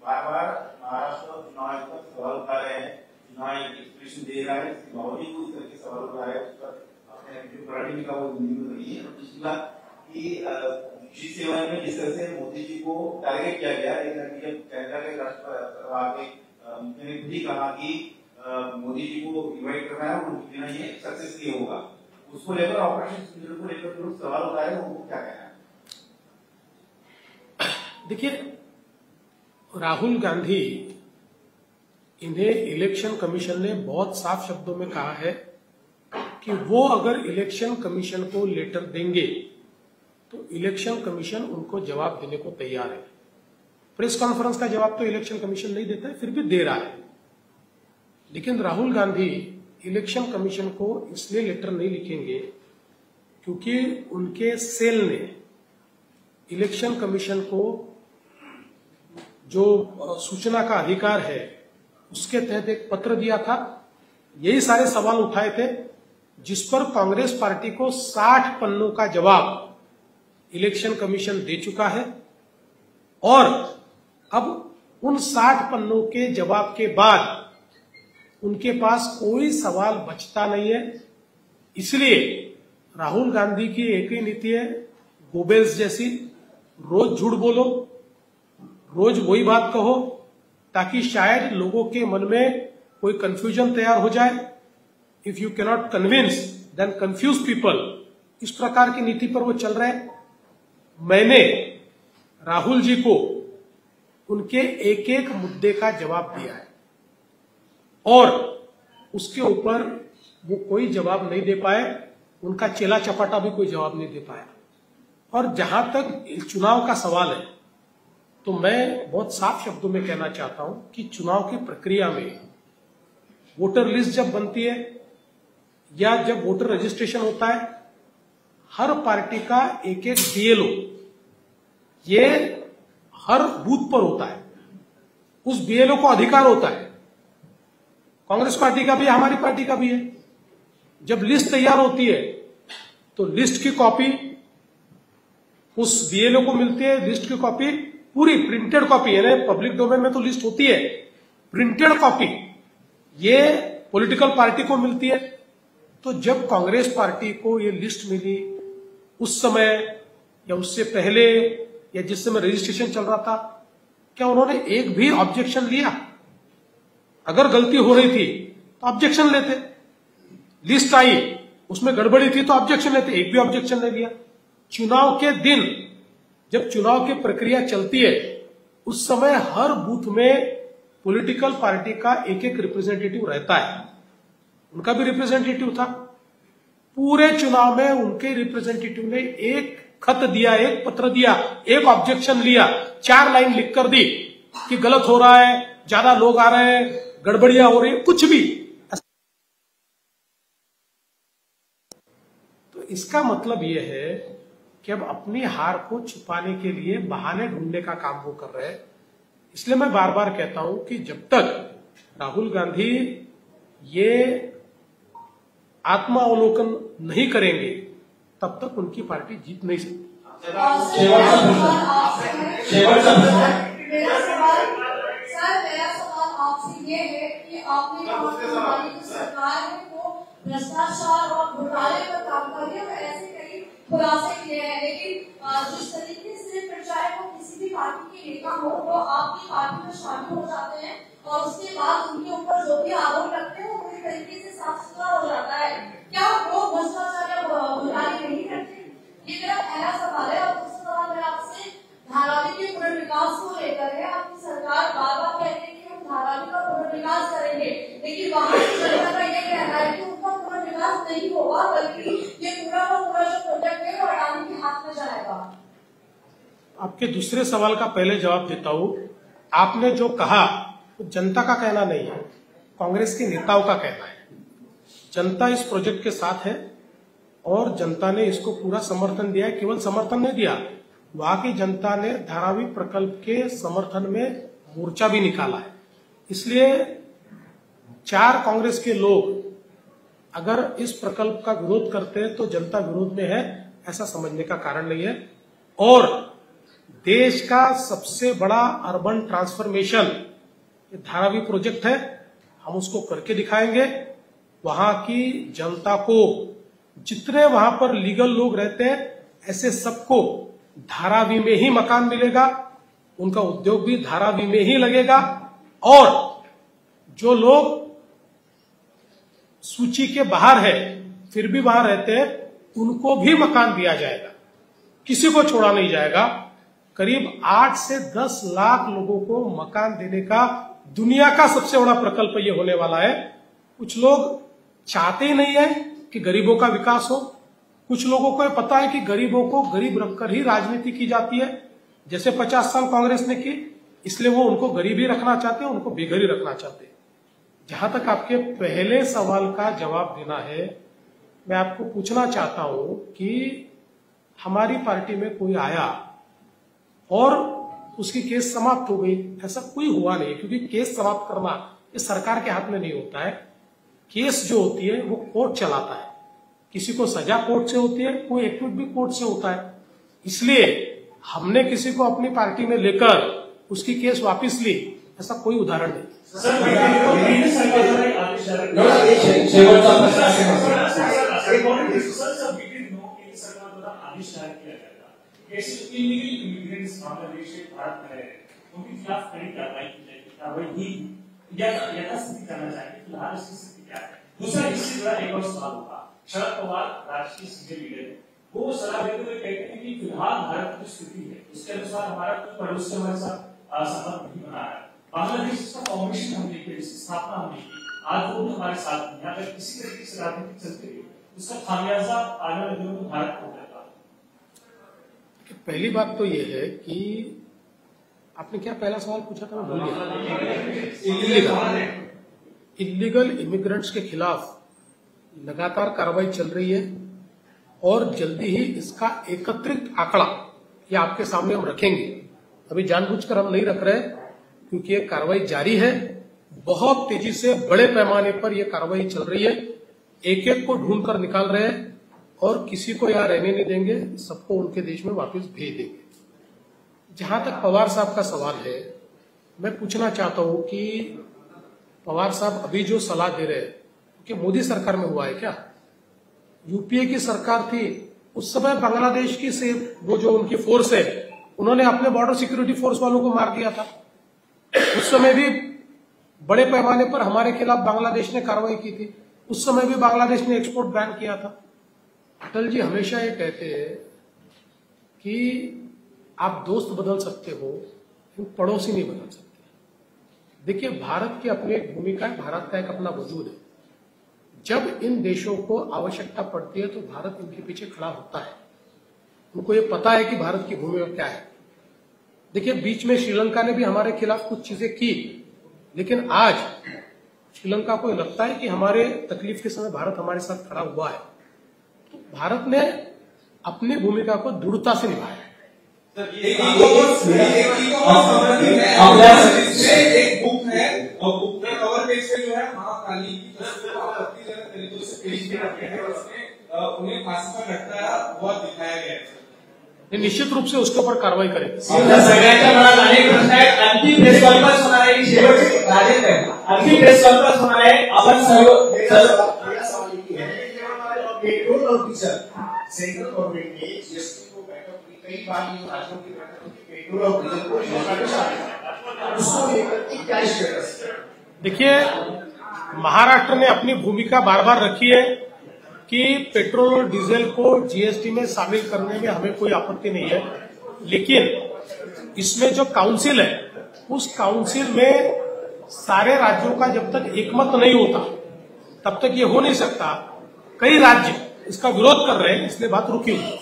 बार-बार महाराष्ट्र चुनाव आयोग पर सवाल उठा रहे हैं, चुनाव आयोग एक्सप्रेशन दे रहा है, माहौल को इस तरह के सवाल उठा रहे हैं, उस पर अपने एक्टिव कराने का वो न्यूज रही है। दूसरी बात कि G7 में जिस तरह से मोदी जी को टारगेट किया गया, लेकिन जब कनाडा के राष्ट्रपति ने भी कहा कि मोदी जी को इनवाइट करना है और उनके बिना ये सक्सेसफुल होगा, उसको लेकर ऑपरेशन सिंदूर को लेकर जो सवाल उठाए उनको क्या कहना है? देखिए, राहुल गांधी, इन्हें इलेक्शन कमीशन ने बहुत साफ शब्दों में कहा है कि वो अगर इलेक्शन कमीशन को लेटर देंगे तो इलेक्शन कमीशन उनको जवाब देने को तैयार है। प्रेस कॉन्फ्रेंस का जवाब तो इलेक्शन कमीशन नहीं देता है, फिर भी दे रहा है। लेकिन राहुल गांधी इलेक्शन कमीशन को इसलिए लेटर नहीं लिखेंगे क्योंकि उनके सेल ने इलेक्शन कमीशन को जो सूचना का अधिकार है उसके तहत एक पत्र दिया था। यही सारे सवाल उठाए थे जिस पर कांग्रेस पार्टी को 60 पन्नों का जवाब इलेक्शन कमीशन दे चुका है, और अब उन 60 पन्नों के जवाब के बाद उनके पास कोई सवाल बचता नहीं है। इसलिए राहुल गांधी की एक ही नीति है, गोबेल्स जैसी, रोज झूठ बोलो, रोज वही बात कहो, ताकि शायद लोगों के मन में कोई कंफ्यूजन तैयार हो जाए। If you cannot convince then confuse people. इस प्रकार की नीति पर वो चल रहे हैं। मैंने राहुल जी को उनके एक एक मुद्दे का जवाब दिया है और उसके ऊपर वो कोई जवाब नहीं दे पाए। उनका चेला चपाटा भी कोई जवाब नहीं दे पाया। और जहां तक चुनाव का सवाल है तो मैं बहुत साफ शब्दों में कहना चाहता हूं कि चुनाव की प्रक्रिया में वोटर लिस्ट जब बनती है या जब वोटर रजिस्ट्रेशन होता है, हर पार्टी का एक एक बीएलओ ये हर बूथ पर होता है। उस बीएलओ को अधिकार होता है, कांग्रेस पार्टी का भी है, हमारी पार्टी का भी है। जब लिस्ट तैयार होती है तो लिस्ट की कॉपी उस बीएलओ को मिलती है। लिस्ट की कॉपी पूरी प्रिंटेड कॉपी, यानी पब्लिक डोमेन में तो लिस्ट होती है, प्रिंटेड कॉपी ये पॉलिटिकल पार्टी को मिलती है। तो जब कांग्रेस पार्टी को ये लिस्ट मिली उस समय या उससे पहले या जिस समय रजिस्ट्रेशन चल रहा था, क्या उन्होंने एक भी ऑब्जेक्शन लिया? अगर गलती हो रही थी तो ऑब्जेक्शन लेते। लिस्ट आई उसमें गड़बड़ी थी तो ऑब्जेक्शन लेते, एक भी ऑब्जेक्शन नहीं लिया। चुनाव के दिन जब चुनाव की प्रक्रिया चलती है उस समय हर बूथ में पॉलिटिकल पार्टी का एक एक रिप्रेजेंटेटिव रहता है। उनका भी रिप्रेजेंटेटिव था। पूरे चुनाव में उनके रिप्रेजेंटेटिव ने एक खत दिया, एक पत्र दिया, एक ऑब्जेक्शन लिया, 4 लाइन लिख कर दी कि गलत हो रहा है, ज्यादा लोग आ रहे हैं, गड़बड़ियां हो रही है, कुछ भी। तो इसका मतलब यह है कि अब अपनी हार को छुपाने के लिए बहाने ढूंढने का काम वो कर रहे हैं। इसलिए मैं बार बार कहता हूं कि जब तक राहुल गांधी ये आत्मावलोकन नहीं करेंगे तब तक उनकी पार्टी जीत नहीं सकती। मेरा सवाल आपसे ये है कि आपने कहा कि हमारी जो सरकार है वो भ्रष्टाचार और घोटाले पर काम कर रही है और ऐसे कई खुलासे किए हैं, लेकिन जिस तरीके से फिर चाहे वो किसी भी पार्टी के नेता हो वो आपकी पार्टी में शामिल हो जाते हैं और उसके बाद उनके ऊपर जो भी आरोप लगते हैं वो पूरी तरीके से साफ सुथरा हो जाता है। क्या वो भ्रष्टाचार या घोटाले नहीं करते? ये मेरा पहला सवाल है। और दूसरा सवाल मेरा आपसे धारावी के पुनर्विकास को लेकर है। आपकी सरकार बार बार कह रही है कि हम धारावी का पुनर्विकास करेंगे, लेकिन वहाँ की जनता का ये कहना है कि उनका पुनर्विकास नहीं होगा, बल्कि ये पूरा का पूरा जो प्रोजेक्ट है वो अडानी के हाथ में जाएगा। आपके दूसरे सवाल का पहले जवाब देता हूं। आपने जो कहा वो जनता का कहना नहीं है, कांग्रेस के नेताओं का कहना है। जनता इस प्रोजेक्ट के साथ है और जनता ने इसको पूरा समर्थन दिया है। केवल समर्थन नहीं दिया, वहां की जनता ने धारावी प्रकल्प के समर्थन में मोर्चा भी निकाला है। इसलिए 4 कांग्रेस के लोग अगर इस प्रकल्प का विरोध करते हैं तो जनता विरोध में है, ऐसा समझने का कारण नहीं है। और देश का सबसे बड़ा अर्बन ट्रांसफॉर्मेशन ये धारावी प्रोजेक्ट है, हम उसको करके दिखाएंगे। वहां की जनता को, जितने वहां पर लीगल लोग रहते हैं, ऐसे सबको धारावी में ही मकान मिलेगा, उनका उद्योग भी धारावी में ही लगेगा। और जो लोग सूची के बाहर है फिर भी वहां रहते हैं, उनको भी मकान दिया जाएगा, किसी को छोड़ा नहीं जाएगा। करीब 8 से 10 लाख लोगों को मकान देने का दुनिया का सबसे बड़ा प्रकल्प ये होने वाला है। कुछ लोग चाहते ही नहीं है कि गरीबों का विकास हो। कुछ लोगों को पता है कि गरीबों को गरीब रखकर ही राजनीति की जाती है, जैसे 50 साल कांग्रेस ने की, इसलिए वो उनको गरीब ही रखना चाहते हैं, उनको बेघर ही रखना चाहते हैं। जहां तक आपके पहले सवाल का जवाब देना है, मैं आपको पूछना चाहता हूं कि हमारी पार्टी में कोई आया और उसकी केस समाप्त हो गई, ऐसा कोई हुआ नहीं। क्योंकि केस समाप्त करना ये सरकार के हाथ में नहीं होता है। केस जो होती है वो कोर्ट चलाता है, किसी को सजा कोर्ट से होती है, कोई एक्विट भी कोर्ट से होता है। इसलिए हमने किसी को अपनी पार्टी में लेकर उसकी केस वापस ली, ऐसा कोई उदाहरण नहीं। दूसरा इससे जुड़ा एक और सवाल होगा। शरद पवार राष्ट्रीय सीनियर लीडर है, वो सलाह देते हुए कहते हैं कि फिलहाल भारत की स्थिति है उसके अनुसार हमारा कोई पड़ोसी हमारे साथ संबंध नहीं बना है। बांग्लादेश का फॉर्मेशन हमने की, स्थापना हमने की, आज वो भी हमारे साथ नहीं। अगर किसी तरीके से राजनीति चलती है उसका खामियाजा आने वाले दिनों में भारत को होगा। पहली बात तो ये है कि आपने क्या पहला सवाल पूछा था, मैं भूल गया। इलीगल इमिग्रेंट्स के खिलाफ लगातार कार्रवाई चल रही है और जल्दी ही इसका एकत्रित आंकड़ा ये आपके सामने हम रखेंगे। अभी जानबूझकर हम नहीं रख रहे क्योंकि ये कार्रवाई जारी है, बहुत तेजी से बड़े पैमाने पर यह कार्रवाई चल रही है। एक एक को ढूंढ कर निकाल रहे हैं और किसी को यहाँ रहने नहीं देंगे, सबको उनके देश में वापस भेज देंगे। जहां तक पवार साहब का सवाल है, मैं पूछना चाहता हूं कि पवार साहब अभी जो सलाह दे रहे हैं कि मोदी सरकार में हुआ है क्या? यूपीए की सरकार थी, उस समय बांग्लादेश की से वो जो उनकी फोर्स है, उन्होंने अपने बॉर्डर सिक्योरिटी फोर्स वालों को मार दिया था। उस समय भी बड़े पैमाने पर हमारे खिलाफ बांग्लादेश ने कार्रवाई की थी, उस समय भी बांग्लादेश ने एक्सपोर्ट बैन किया था। अटल जी हमेशा ये कहते हैं कि आप दोस्त बदल सकते हो, लेकिन पड़ोसी नहीं बदल सकते। देखिए, भारत की अपनी एक भूमिका है, भारत का एक अपना वजूद है। जब इन देशों को आवश्यकता पड़ती है तो भारत इनके पीछे खड़ा होता है। उनको ये पता है कि भारत की भूमिका क्या है। देखिए, बीच में श्रीलंका ने भी हमारे खिलाफ कुछ चीजें की, लेकिन आज श्रीलंका को लगता है कि हमारे तकलीफ के समय भारत हमारे साथ खड़ा हुआ है। तो भारत ने अपनी भूमिका को दृढ़ता से निभाया है। एक बुक है और बुक में कवर पेज पे जो है महाकाली की तस्वीर को आपत्तिजनक तरीकों से पेश किया गया है। उसमें उन्हें फांसी पर लटकाया हुआ दिखाया गया है। निश्चित रूप से उसके ऊपर कारवाई करेंगे। सगळ्यांच्या मनात अनेक प्रश्न आहेत। अंतिम प्रेस कॉन्फरन्स होणार आहे, शेवटची राजेंद्र अंतिम प्रेस कॉन्फरन्स होणार आहे। आपण सर्व पेट्रोल और डीजल सेंट्रल गवर्नमेंट ने जीएसटी को बैठक की, कई बार ये राज्यों की बैठक होती, पेट्रोल और डीजल को उसको लेकर के क्या स्टेटस? देखिए, महाराष्ट्र ने अपनी भूमिका बार बार रखी है कि पेट्रोल और डीजल को जीएसटी में शामिल करने में हमें कोई आपत्ति नहीं है, लेकिन इसमें जो काउंसिल है उस काउंसिल में सारे राज्यों का जब तक एकमत नहीं होता तब तक ये हो नहीं सकता। कई राज्य इसका विरोध कर रहे हैं, इसलिए बात रुकी हुई है।